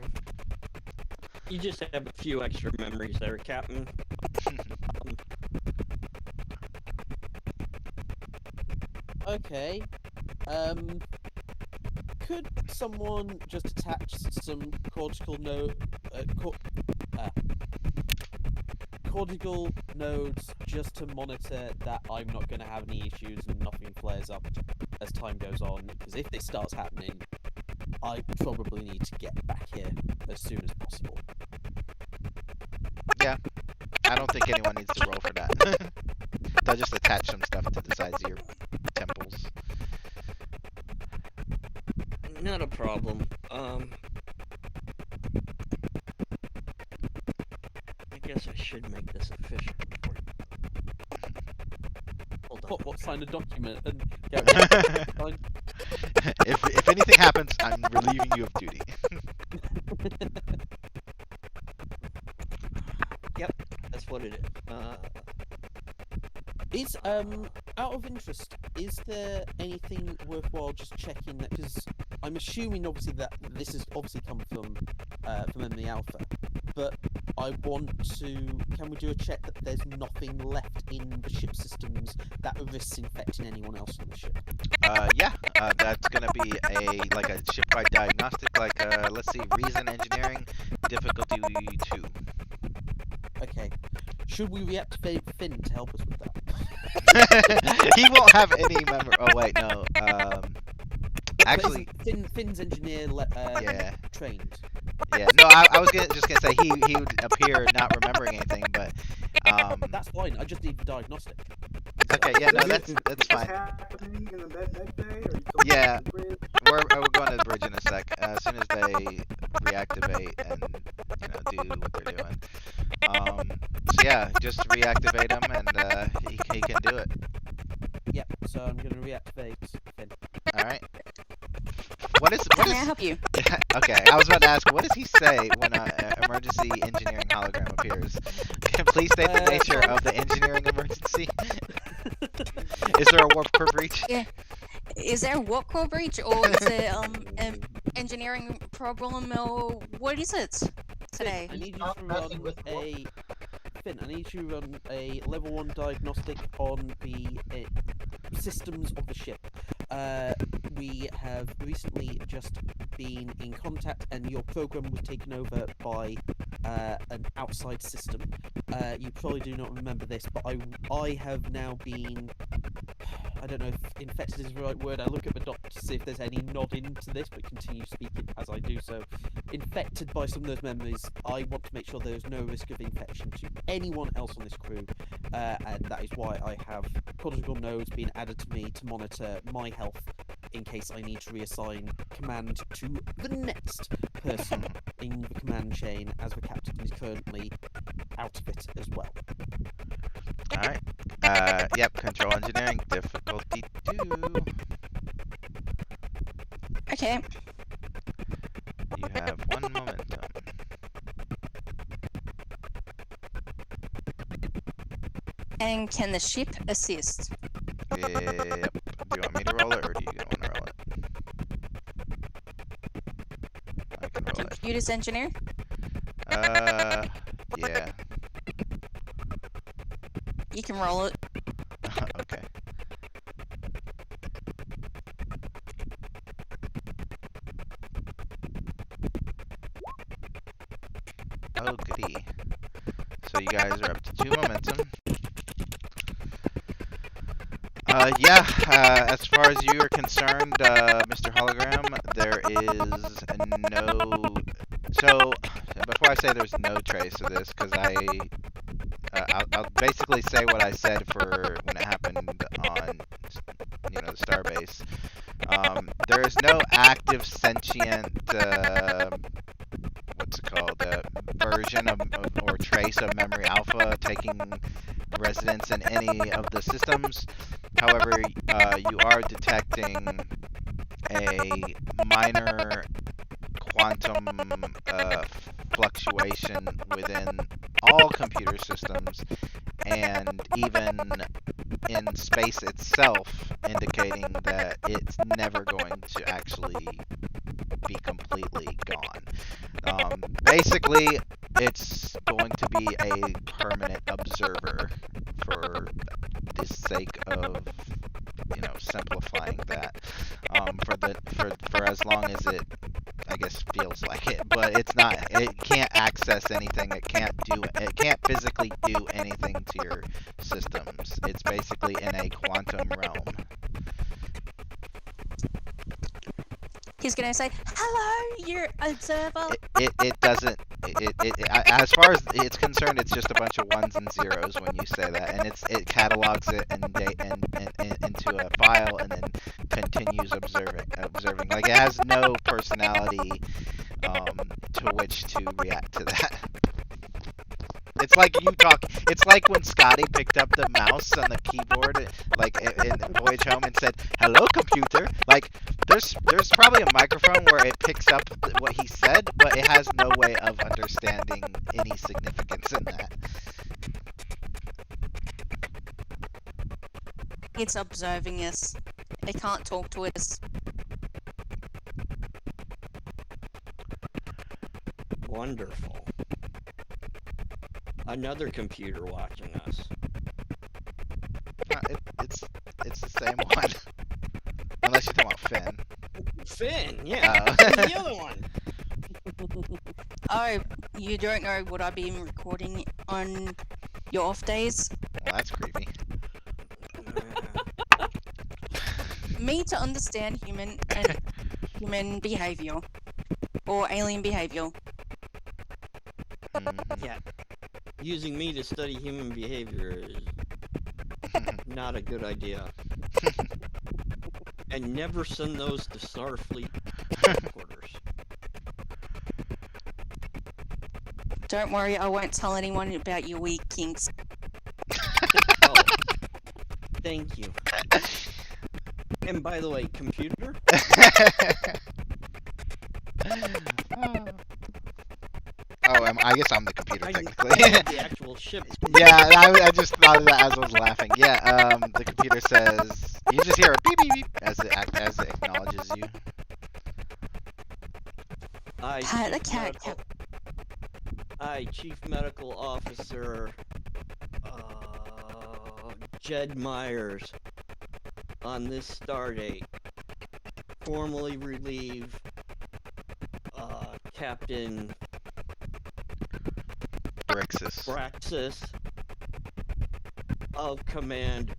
You just have a few extra memories there, Captain. Okay. Could someone just attach some cortical nodes just to monitor that I'm not going to have any issues and nothing flares up as time goes on? Because if this starts happening, I probably need to get back here as soon as possible. Yeah, I don't think anyone needs to roll for that. They'll just attach some stuff to the sides of your temples. Not a problem. I guess I should make this official. Hold on. What sign a document and sign. If anything happens, I'm relieving you of duty. Yep, that's what it is. Is out of interest, is there anything worthwhile just checking that? Because I'm assuming obviously that this has obviously come from Enemy Alpha, but I want to. Can we do a check that there's nothing left in the ship systems that risks infecting anyone else on the ship? Yeah, that's gonna be like a ship-wide diagnostic. Like let's see, reason engineering, difficulty 2. Okay. Should we reactivate Finn to help us with that? He won't have any memory. Oh wait, no. Actually, Finn's engineer yeah. trained. Yeah, no, I was just gonna say he would appear not remembering anything, but That's fine. I just need the diagnostic. okay, yeah, no, that's fine. Happening in the med bay, or Yeah, we're going to the bridge in a sec. As soon as they reactivate and do what they're doing. So yeah, just reactivate him and he can do it. Yep. So I'm gonna reactivate Finn. All right. What is? Can I help you? Okay, I was about to ask, what does he say when an emergency engineering hologram appears? Please state the nature of the engineering emergency. Is there a warp core breach? Yeah. Is there a warp core breach, or is it an engineering problem, or what is it today? I need you Stop to messing run with a Finn. I need you to run a level 1 diagnostic on the systems of the ship. We have recently just been in contact, and your program was taken over by an outside system. You probably do not remember this, but I have now been. I don't know if infected is the right word. I look at the doctor to see if there's any nod into this, but continue speaking as I do so. Infected by some of those memories, I want to make sure there's no risk of infection to anyone else on this crew, and that is why I have cortical nodes being added to me to monitor my health in case I need to reassign command to the next person in the command chain, as the captain is currently out of it as well. Alright. Yep, control engineering, difficulty 2. Okay. You have 1 momentum. And can the ship assist? Yep. Do you want me to roll it, or do you want to roll it? I can roll it. Computers engineer? Yeah. You can roll it. Okay. Oh, goody. So you guys are up to 2 momentum. Yeah, as far as you are concerned, Mr. Hologram, there is no... So, before I say there's no trace of this, because I'll basically say what I said for when it happened on, the starbase. There is no active sentient, what's it called, version of or trace of Memory Alpha taking residence in any of the systems. However, you are detecting a minor quantum fluctuation within all computer systems, and even in space itself, indicating that it's never going to actually be completely gone. Basically, it's going to be a permanent observer for the sake of, simplifying that. For as long as it, I guess, feels like it, but it's not. It can't access anything. It can't physically do anything to your systems. It's basically in a quantum realm. He's gonna say, "Hello, your observer." It doesn't. As far as it's concerned, it's just a bunch of ones and zeros when you say that, and it catalogs it and into a file, and then continues observing. Like, it has no personality to which to react to that. It's like it's like when Scotty picked up the mouse on the keyboard, like in Voyage Home, and said, "Hello, computer." Like, there's probably a microphone where it picks up what he said, but it has no way of understanding any significance in that. It's observing us. It can't talk to us. Wonderful. Another computer watching us. It's the same one. Unless you're talking about Finn. Finn, yeah. Oh. The other one. Oh, you don't know what I've been recording on your off days? Well, that's creepy. Me to understand human behavior. Or alien behavior. Yeah. Using me to study human behavior is not a good idea. And never send those to Starfleet headquarters. Don't worry, I won't tell anyone about your weird kinks. Oh. Thank you. And by the way, computer? Oh, I guess I'm the computer, I technically. the actual ship. Yeah, I just thought of that as I was laughing. Yeah, the computer says, you just hear a beep beep beep as it acknowledges you. Pat the cat. Chief Medical Officer Jed Myers, on this stardate, formally relieve Captain Braxis of command,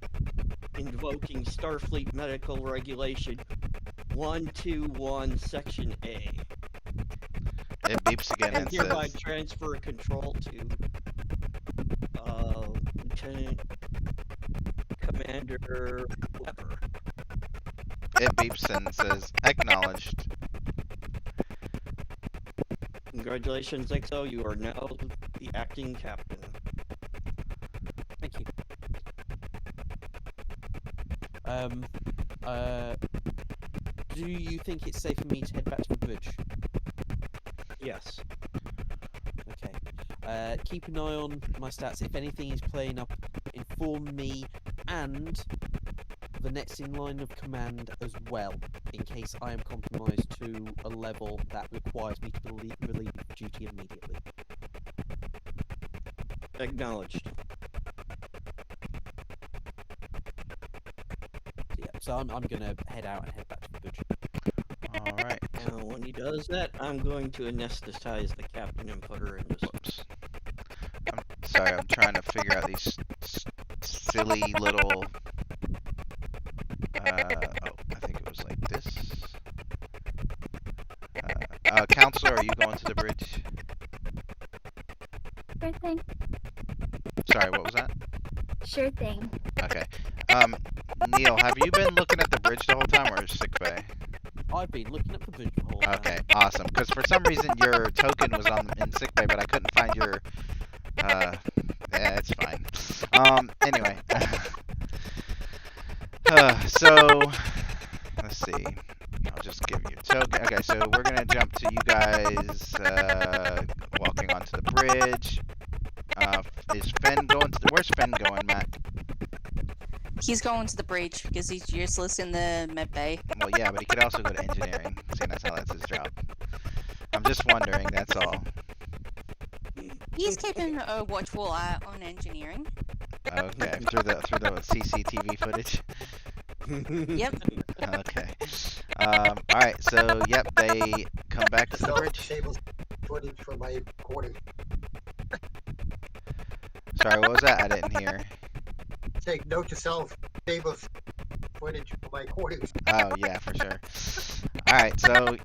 invoking Starfleet Medical Regulation 121 Section A. It beeps again and hereby says, transfer control to Lieutenant Commander Weber. it beeps and says, acknowledged. Congratulations, XO, you are now the acting captain. Thank you. Do you think it's safe for me to head back to the bridge? Yes. Okay. Keep an eye on my stats. If anything is playing up, inform me and the next in line of command as well, in case I am compromised to a level that requires me to relieve duty immediately. Acknowledged. Yeah, so I'm gonna head out and head back to the bridge. Alright. One When he does that, I'm going to anesthetize the captain and put her in the Whoops. I'm sorry, I'm trying to figure out these silly little. Oh, I think it was like this. Counselor, are you going to the bridge? Sure thing. Sorry, what was that? Sure thing. Okay. Neil, have you been looking at the bridge the whole time, or sick bay? I've been looking at the bridge the whole time. Okay, awesome. Because for some reason your token was in sick bay, but I couldn't find your. Yeah, it's fine. Anyway. So let's see. I'll just give you a token. Okay, so we're gonna jump to you guys walking onto the bridge. Is Fen going to where's Fen going, Matt? He's going to the bridge because he's useless in the med bay. Well, yeah, but he could also go to engineering, seeing as how that's his job. I'm just wondering, that's all. He's keeping a watchful eye on engineering. Okay, through the CCTV footage. Yep. Okay. Alright, so yep, they come back to the bridge. Disables footage for my quarters. Sorry, what was that? I didn't hear. Take note to self, disables footage for my quarters. Oh, yeah, for sure. Alright, so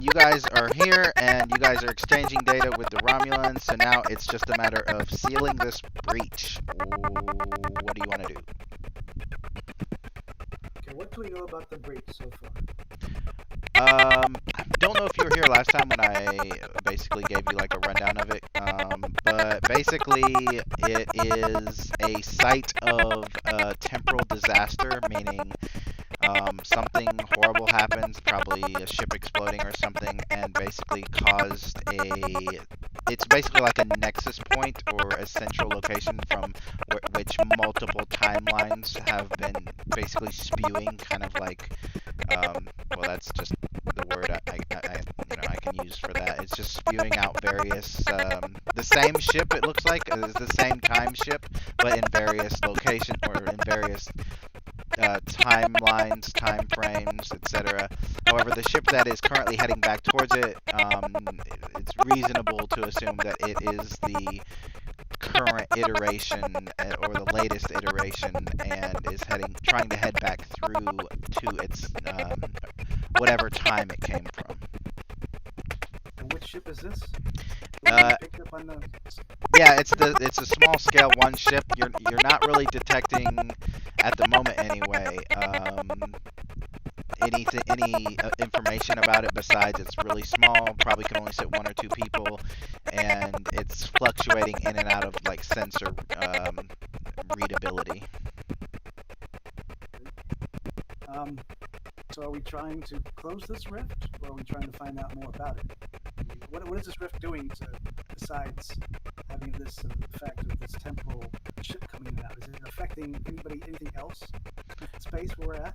you guys are here, and you guys are exchanging data with the Romulans, so now it's just a matter of sealing this breach. What do you want to do? Okay, what do we know about the breach so far? I don't know if you were here last time when I basically gave you like a rundown of it, but basically it is a site of temporal disaster, meaning something horrible happens, probably a ship exploding or something, and basically caused it's basically like a nexus point or a central location from which multiple timelines have been basically spewing kind of like, well, that's just the word I can use for that. It's just spewing out various, the same ship, it looks like, is the same time ship, but in various locations or in various timelines, time frames, etc. However, the ship that is currently heading back towards it, it's reasonable to assume that it is the current iteration or the latest iteration, and is trying to head back through to its whatever time it came from. And which ship is this? Picked up on the... Yeah, it's a small scale one ship. You're not really detecting at the moment anyway. Any information about it besides it's really small, probably can only sit one or two people, and it's fluctuating in and out of like sensor readability. So are we trying to close this rift, or are we trying to find out more about it? What is this rift doing besides having this effect of this temporal ship coming in and out? Is it affecting anything else in space where we're at?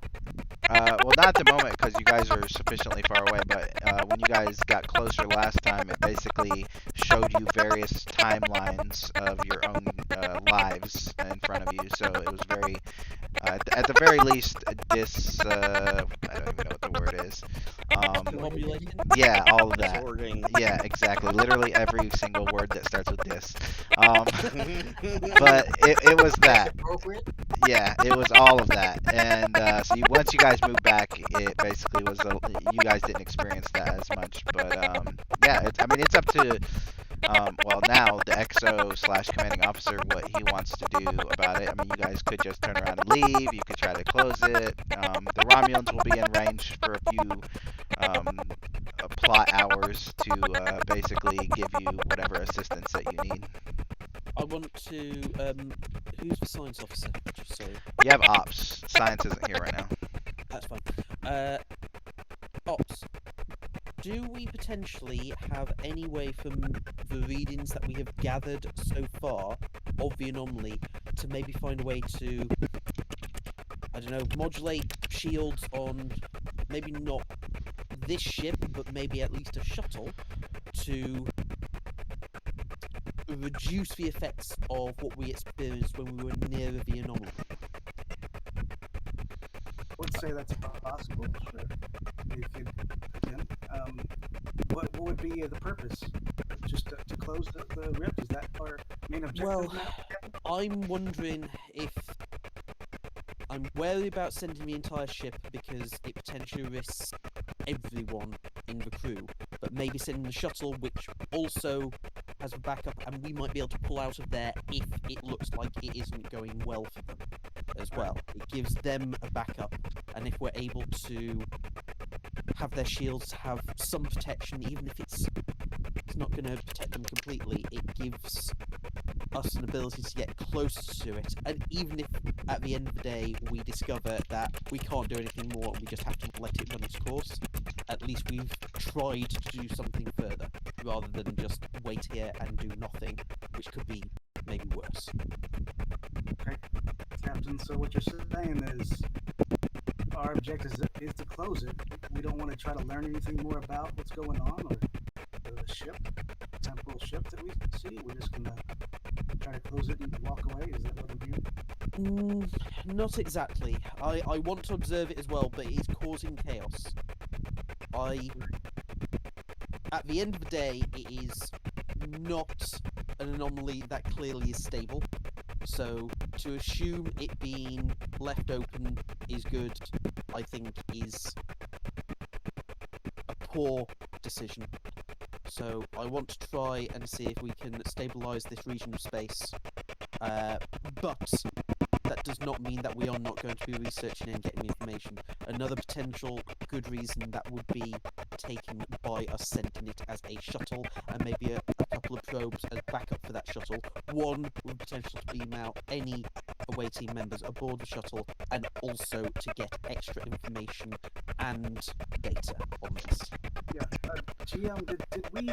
Well, not at the moment because you guys are sufficiently far away, but when you guys got closer last time, it basically showed you various timelines of your own lives in front of you, so it was very, at the very least, I don't even know what the word is. Yeah, all of that. Yeah, exactly. Literally every single word that starts with this. But it was that. Yeah, it was all of that. And so once you guys moved back, it basically was, you guys didn't experience that as much. But yeah, it's up to, well, now the XO/commanding officer what he wants to do about it. I mean, you guys could just turn around and leave. You could try to close it. The Romulans will be in range for a few plot hours to basically give you whatever assistance that you need. I want to. Who's the science officer? Just so. You have ops. Science isn't here right now. That's fine. Ops. Do we potentially have any way from the readings that we have gathered so far of the anomaly to maybe find a way to, I don't know, modulate shields on maybe not this ship, but maybe at least a shuttle to reduce the effects of what we experienced when we were near the anomaly? I would say that's possible. Sure. We could, again, what would be the purpose? Just to close the rift? Is that our main objective Well, now? I'm wondering if I'm wary about sending the entire ship because it potentially risks everyone in the crew. But maybe sending the shuttle, which also has a backup, and we might be able to pull out of there if it looks like it isn't going well for them as well. It gives them a backup, and if we're able to have their shields have some protection, even if it's not going to protect them completely, it gives us an ability to get closer to it. And even if at the end of the day we discover that we can't do anything more and we just have to let it run its course, at least we've tried to do something further rather than just wait here and do nothing, which could be maybe worse. Okay, Captain. So what you're saying is our objective is to close it. We don't want to try to learn anything more about what's going on or the ship, the temporal ship that we see. We're just gonna try to close it and walk away. Is that what I'm hearing? Not exactly. I want to observe it as well, but it is causing chaos. At the end of the day, it is not an anomaly that clearly is stable. So to assume it being left open is good, I think, is a poor decision. So I want to try and see if we can stabilize this region of space. But that does not mean that we are not going to be researching and getting information. Another potential good reason that would be taken by us sending it as a shuttle, and maybe a couple of probes as backup for that shuttle. One with potential to beam out any away team members aboard the shuttle, and also to get extra information and data on this. Yeah, GM, did we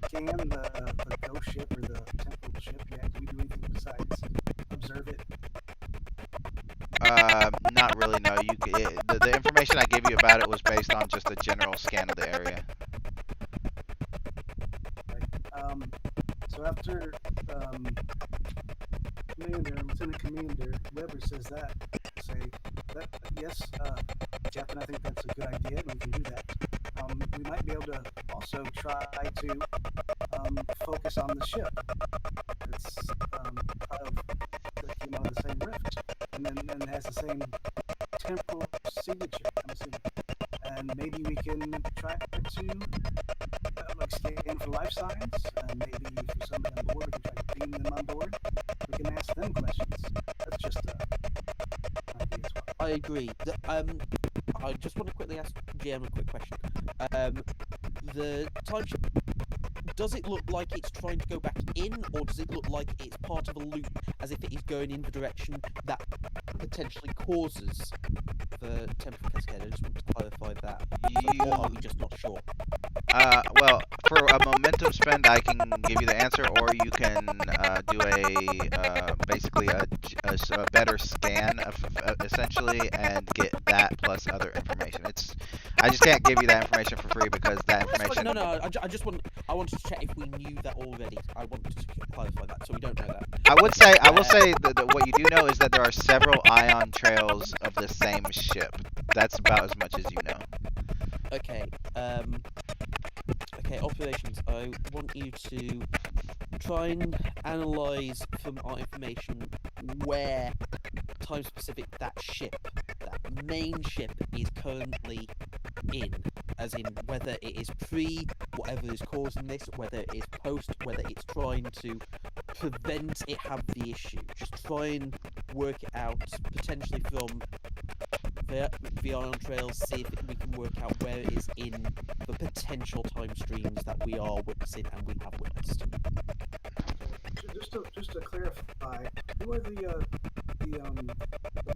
scan the ghost ship or the temporal ship yet? Did we do anything besides observe it? Not really. No. The information I gave you about it was based on just a general scan of the area. Right. So after Lieutenant Commander Weber says that, yes, Captain, I think that's a good idea, and we can do that. We might be able to also try to focus on the ship. It's part of that came out of the same rift, and then has the same temporal signature, I'm assuming. And maybe we can try to scan for life signs. Maybe for somebody on board, we can try to beam them on board. We can ask them questions. That's just an idea as well. I agree. I just want to quickly ask GM a quick question. The time ship, does it look like it's trying to go back in, or does it look like it's part of a loop, as if it is going in the direction that potentially causes the temporal cascade? I just want to clarify that. Or are we just not sure? Well, for a momentum spend, I can give you the answer, or you can do basically a better scan of essentially, and get that plus other information. I just can't give you that information for free because that information. No. I wanted to check if we knew that already. I wanted to clarify that, so we don't know that. I will say that what you do know is that there are several ion trails of the same ship. That's about as much as you know. Okay. Okay, operations. I want you to try and analyze from our information where time specific that main ship is currently in, as in whether it is pre whatever is causing this, whether it is post, whether it's trying to prevent it have the issue. Just try and work it out potentially from the ion trails, see if we can work out where it is in the potential time streams that we are witnessing and we have witnessed. Just to clarify, who are the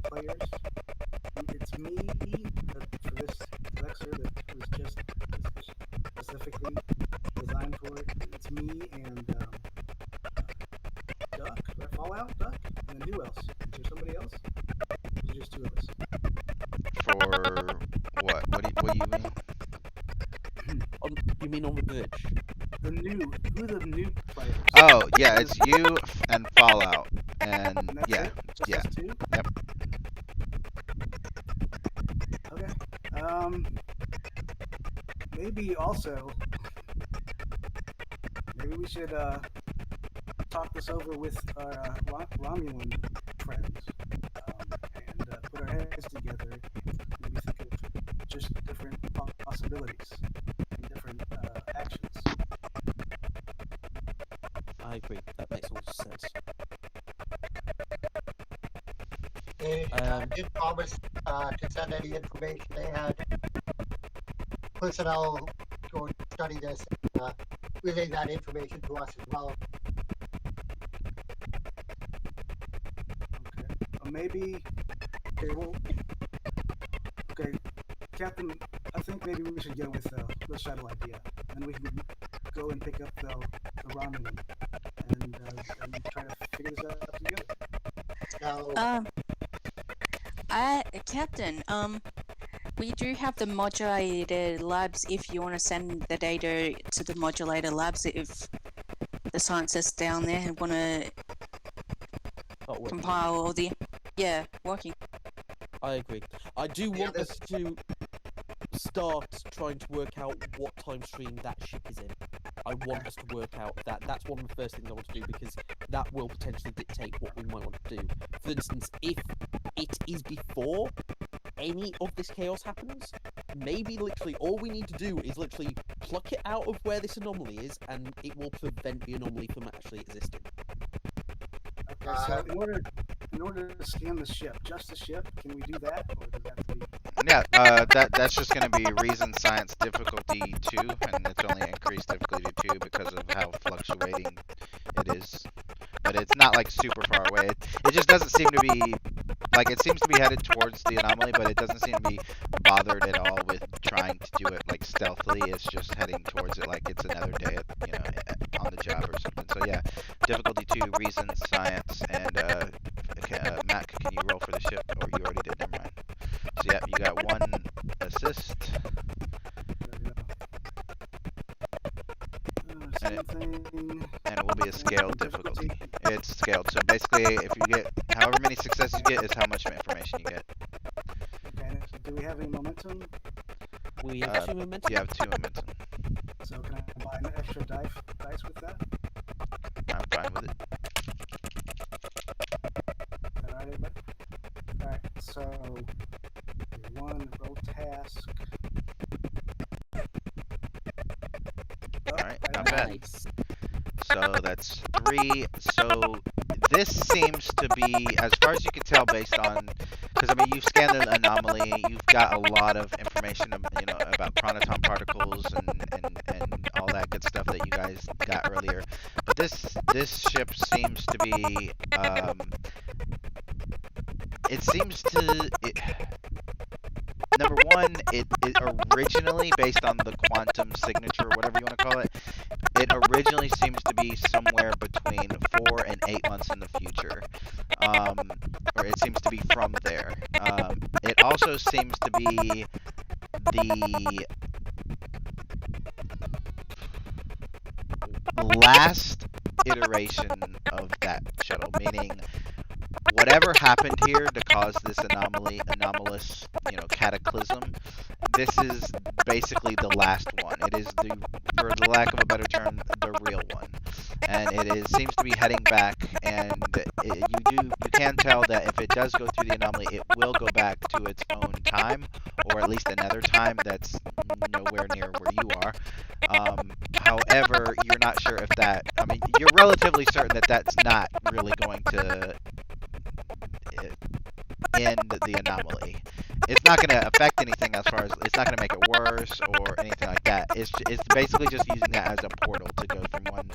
players? It's me for this Excelsior that was just specifically designed for it. It's me and Duck, Fallout Duck, and then who else? Is there somebody else? Or is it just two of us? For what? What do you mean? You mean on the bridge? Who are the new players? Oh, yeah, it's you and Fallout. And that's yeah, it? Just yeah. us two? Yep. Okay. maybe also, maybe we should talk this over with our Romulan friends and put our heads together. Maybe think of just different possibilities and different actions. I agree. That makes all sense. They did promise to send any information they had. Personnel go study this and relay that information to us as well. Okay. Maybe. Okay. Well. Okay, Captain. I think maybe we should go with the shuttle idea, and we can go and pick up the Romulan and try to figure this out together. Now, Captain, we do have the modulator labs if you want to send the data to the modulator labs if the scientists down there want to compile all the... Yeah, working. I agree. I do want us to start trying to work out what time stream that ship is in. I want us to work out that. That's one of the first things I want to do because that will potentially dictate what we might want to do. For instance, if it is before any of this chaos happens, maybe literally all we need to do is literally pluck it out of where this anomaly is and it will prevent the anomaly from actually existing. Okay, so in order to scan the ship, just the ship, can we do that, or does that be? Yeah, that's just going to be reason science difficulty 2, and it's only increased difficulty 2 because of how fluctuating it is. But it's not like super far away. It just doesn't seem to be like it seems to be headed towards the anomaly, but it doesn't seem to be bothered at all with trying to do it like stealthily. It's just heading towards it like it's another day, on the job or something. So yeah, difficulty 2, reason science, and Mac, can you roll for the ship? Or you already did. Never mind. So yeah, you got 1 assist. And it will be a scaled difficulty. It's scaled. So basically, if you get however many successes you get is how much information you get. Okay. Do we have any momentum? We have 2 momentum. You have 2 momentum. So can I combine an extra dice with that? I'm fine with it. Alright, everybody? Alright, so 1 roll task. Alright, not bad. So that's 3. So this seems to be, as far as you can tell, based on, because I mean you've scanned the anomaly, you've got a lot of information, about chronoton particles and all that good stuff that you guys got earlier. But this ship seems to be, it seems to. Number one, it originally, based on the quantum signature, whatever you want to call it, it originally seems to be somewhere between 4 and 8 months in the future. Or it seems to be from there. It also seems to be the last iteration of that shuttle, meaning whatever happened here to cause this anomalous, cataclysm, this is basically the last one. It is for the lack of a better term, the real one. And it seems to be heading back, and you can tell that if it does go through the anomaly, it will go back to its own time, or at least another time that's nowhere near where you are. However, you're not sure if you're relatively certain that that's not really going to end the anomaly. It's not going to affect anything as far as, it's not going to make it worse or anything like that. It's basically just using that as a portal to go from one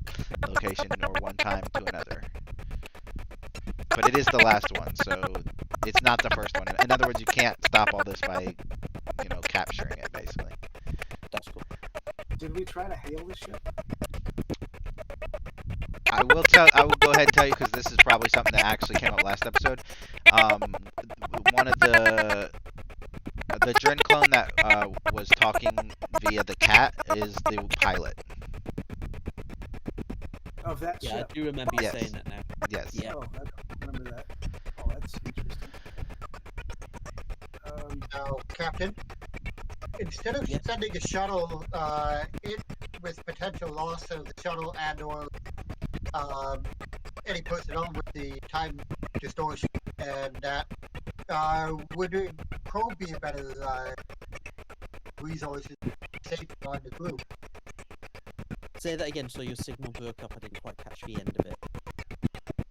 location or one time to another. But it is the last one, so it's not the first one. In other words, you can't stop all this by, capturing it, basically. That's cool. Did we try to hail the ship? I will go ahead and tell you, because this is probably something that actually came up last episode. One of the Dren clone that was talking via the cat is the pilot. Of that ship? Yeah, I do remember you Yes. saying that now. Yes. Yeah. Oh, I don't remember that. Oh, that's interesting. Now, Captain, instead of Yeah. sending a shuttle in with potential loss of the shuttle and/or any personnel with the time distortion and that, would a probe be a better resource to save on the crew? Say that again, so your signal broke up. I didn't quite catch the end of it.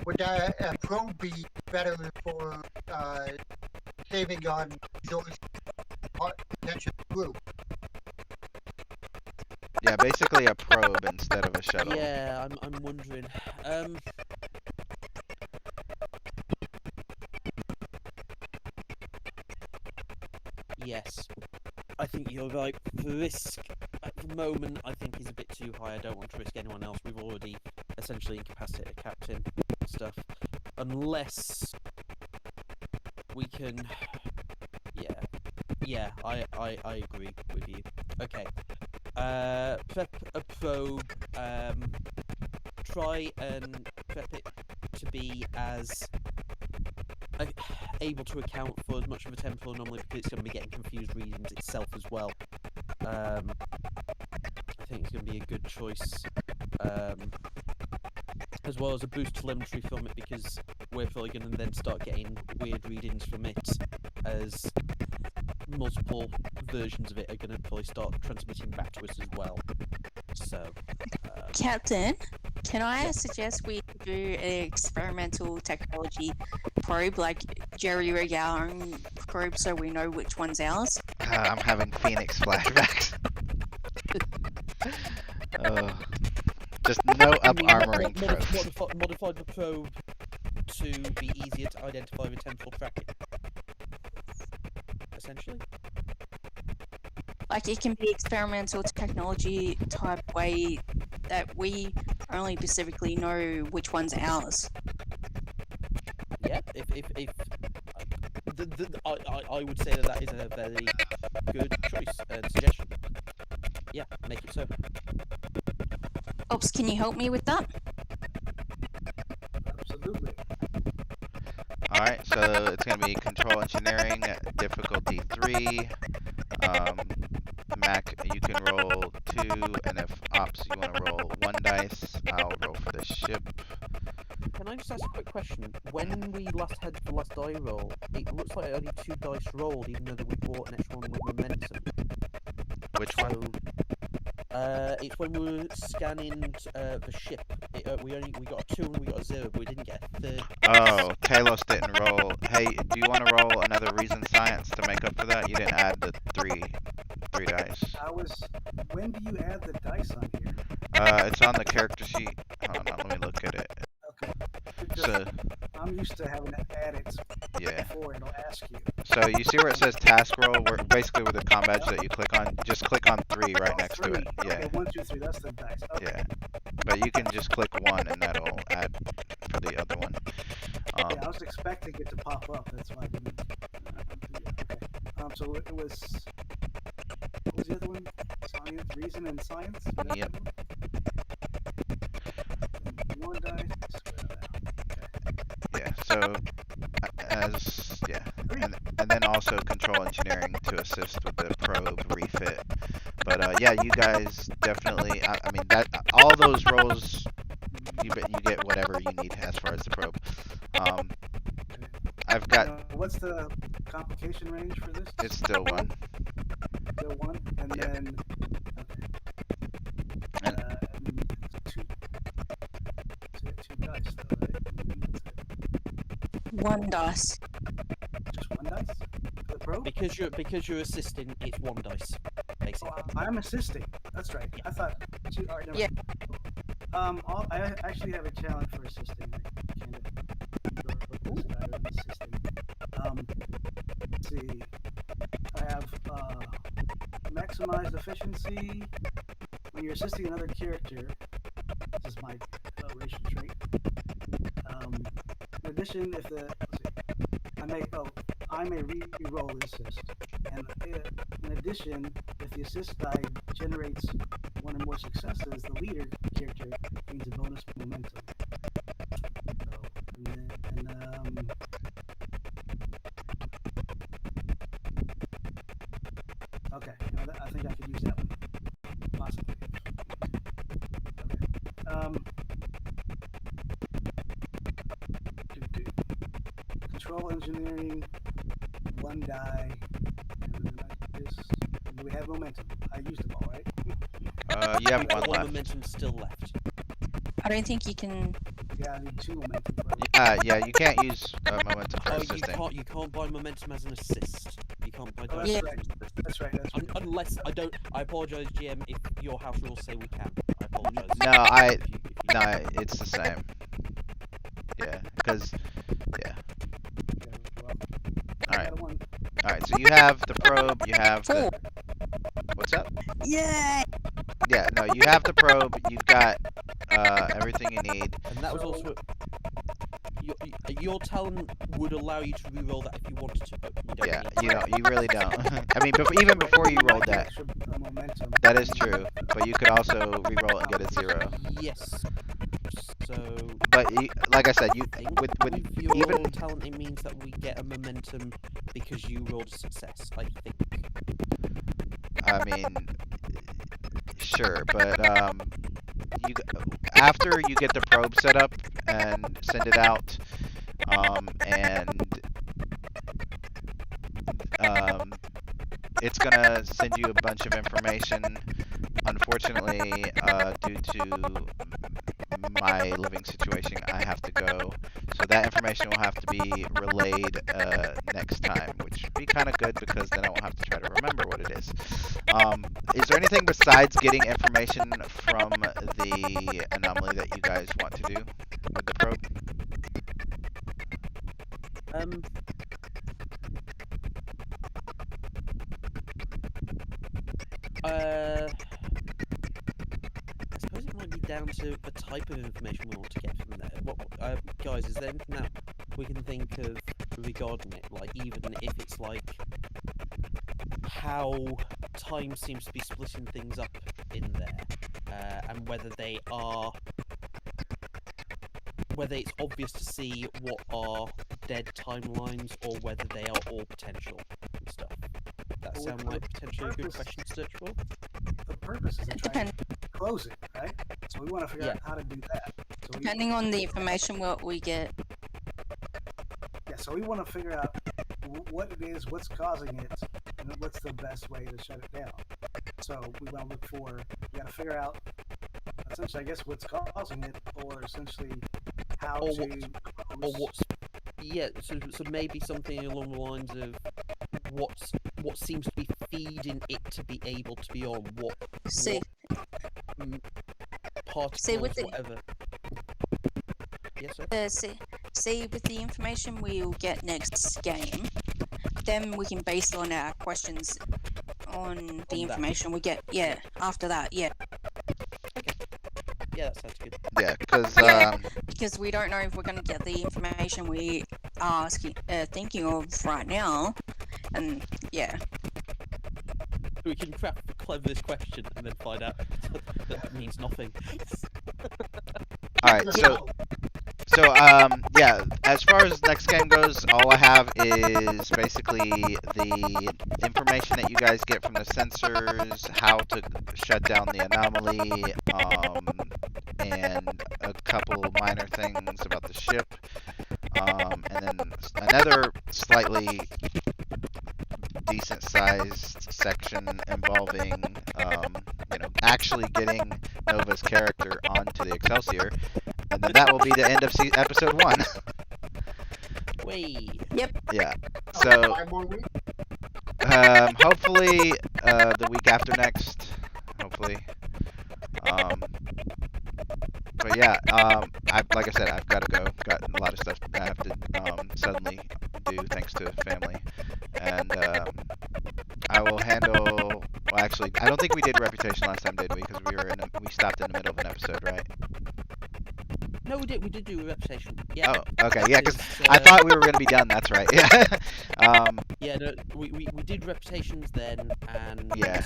Would a probe be better for saving on resource potential crew? Yeah, basically a probe instead of a shuttle. Yeah, I'm wondering. Yes, I think you're right. The risk at the moment, I think, is a bit too high. I don't want to risk anyone else. We've already essentially incapacitated a captain and stuff. Unless we can... Yeah, I agree with you. Okay. Prep a probe. Try and prep it to be as able to account for as much of a temporal anomaly, because it's going to be getting confused readings itself as well. I think it's going to be a good choice, as well as a boost telemetry from it, because we're probably going to then start getting weird readings from it, as multiple versions of it are going to probably start transmitting back to us as well. So, Captain, can I suggest we do an experimental technology probe, like Jerry rig our own probe, so we know which one's ours? I'm having Phoenix flashbacks. Just no up armoring probes. modify the probe to be easier to identify with temporal tracking, essentially. Like, it can be experimental technology type way that we only specifically know which one's ours. Yeah, I would say that is a very good choice and suggestion. Yeah, make it so. Ops, can you help me with that? Absolutely. Alright, so it's going to be control engineering, difficulty 3. Mac, you can roll 2, and if Ops, you want to roll 1 dice, I'll roll for the ship. Can I just ask a quick question? When we last had the last die roll, it looks like only 2 dice rolled, even though that we bought an extra one with momentum. Which one? It's when we were scanning the ship. We got a 2 and we got a 0, but we didn't get a 3rd. Oh, Talos didn't roll. Hey, do you want to roll another reason science to make up for that? You didn't add the 3 dice. When do you add the dice on here? It's on the character sheet. Hold on, let me look at it. Okay. So, I'm used to having to add it yeah. before it'll ask you. So you see where it says task roll, where basically with the comm badge that you click on, just click on 3 right next to it. Yeah. Okay, 1, 2, 3. That's the dice. Okay. Yeah. But you can just click 1 and that'll add for the other one. Yeah, I was expecting it to pop up. That's why I didn't. Okay. So it was. What was the other one? Science, reason, and science. Yep. 1 dice. Yeah. So and then also control engineering to assist with the probe refit. But yeah, you guys definitely. I mean that all those rolls, you get whatever you need as far as the probe. I've got. What's the complication range for this? It's still 1. Still 1, and Yeah. then. Okay. And 2. So 2 dice, though, right? 1 dice. Just 1 dice for the probe. Because you're assisting, it's 1 dice, basically. Oh, I'm assisting. That's right. I thought 2. All right, never Yeah. mind. I actually have a challenge for assisting. Let's see. I have maximized efficiency when you're assisting another character. This is my racial trait. In addition, if the I may re-roll the assist, and in addition, if the assist die generates 1 or more successes, the leader character gains a bonus momentum. Okay, now Control engineering, 1 die. Do we have momentum? I used them all, right? You have one One left. momentum still left. I don't think you can. Yeah, I need 2 momentum. Yeah, you can't use momentum for Oh, assisting. you can't buy momentum as an assist. You can't buy Oh, dice Yeah. that's right. That's right. That's right. Unless I apologize, GM, if your house rules say we can. I apologize. No, If you- No, it's the same. Yeah, because yeah. Okay, well, All right, I got a 1. all right. So you have the probe. You have the. 4. What's up? Yay! Yeah, no, you have the probe. You've got everything you need. And that was also your talent would allow you to re-roll that if you wanted to, but you don't Yeah, need to. you don't. You really don't. I mean, even before you rolled that, Extra momentum. that is true. But you could also re-roll it and get a 0. Yes. So But like I said, you I think with your even talent, it means that we get a momentum because you rolled a success. I think. I mean, sure, but you after you get the probe set up and send it out, and it's gonna send you a bunch of information. Unfortunately, due to my living situation, I have to go. So that information will have to be relayed next time, which would be kind of good because then I won't have to try to remember what it is. Is there anything besides getting information from the anomaly that you guys want to do with the probe? I suppose it might be down to the type of information we want to get from there. Guys, is there anything that we can think of regarding it? Like, even if it's like how time seems to be splitting things up in there, and whether it's obvious to see what are dead timelines or whether they are all potential and stuff. That Well, sound like potentially a good question to search for? The purpose is to try Depend- and close it, right? So we want to figure out how to do that. So we, Depending on the information what we get. so we want to figure out what it is, what's causing it, and what's the best way to shut it down. So we want to look for, we got to figure out, essentially, I guess, what's causing it, or essentially how Or to Or what's so maybe something along the lines of what seems to be feeding it to be able to be on See, particles, with the- whatever. Yes, sir. see, with the information we'll get next game, then we can base on our questions on the that. information we get. Yeah, after that, yeah. Yeah, that sounds good. Yeah, because Because we don't know if we're going to get the information we are thinking of right now, and yeah. We can craft the cleverest question and then find out that means nothing. all right. So yeah. As far as next game goes, all I have is basically the information that you guys get from the sensors, how to shut down the anomaly, and a couple minor things about the ship, and then another slightly decent-sized section involving, actually getting Nova's character onto the Excelsior, and then that will be the end of episode 1. Wait. Yeah. So 5 more weeks? hopefully the week after next. Hopefully. But yeah, like I said, I've got to go. Got a lot of stuff I have to suddenly do thanks to family, and I will handle. Well, actually, I don't think we did reputation last time, did we? Because we stopped in the middle of an episode, right? No, we did do a reputation. Yeah. Oh, okay, yeah, because Because, I thought we were gonna be done. That's right. Yeah. Yeah, no, we did reputations then, and Yeah.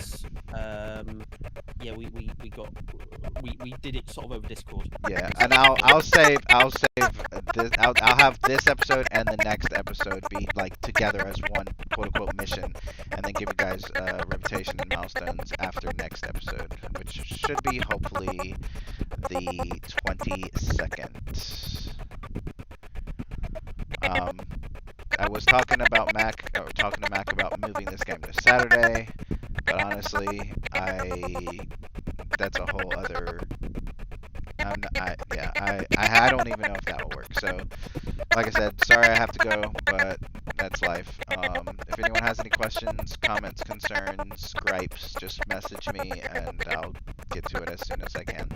yeah, we did it sort of over Discord. Yeah, and I'll save this. I'll have this episode and the next episode be like together as one quote unquote mission, and then give you guys reputation and milestones after next episode, which should be hopefully the 22nd. I was talking to Mac about moving this game to Saturday, but honestly, that's a whole other. I don't even know if that will work. So, like I said, sorry I have to go, but that's life. If anyone has any questions, comments, concerns, gripes, just message me and I'll get to it as soon as I can.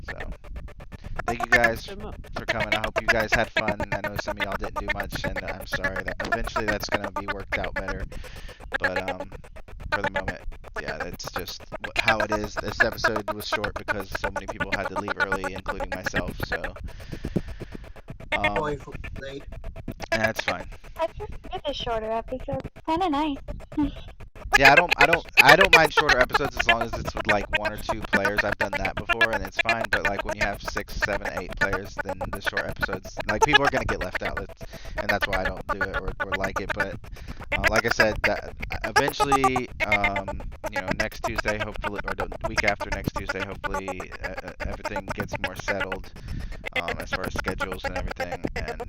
So, thank you guys for coming. I hope you guys had fun. I know some of y'all didn't do much, and I'm sorry that eventually that's going to be worked out better. But for the moment, yeah, that's just how it is. This episode was short because so many people had to leave early, including myself. So, Sorry for late. that's fine. I prefer the shorter episodes. Kind of nice. Yeah, I don't mind shorter episodes as long as it's with like 1 or 2 players. I've done that before and it's fine. But like when you have 6, 7, 8 players, then the short episodes, like people are gonna get left out, and that's why I don't do it or like it. But like I said, that eventually, next Tuesday, hopefully, or the week after next Tuesday, hopefully everything gets more settled as far as schedules and everything, and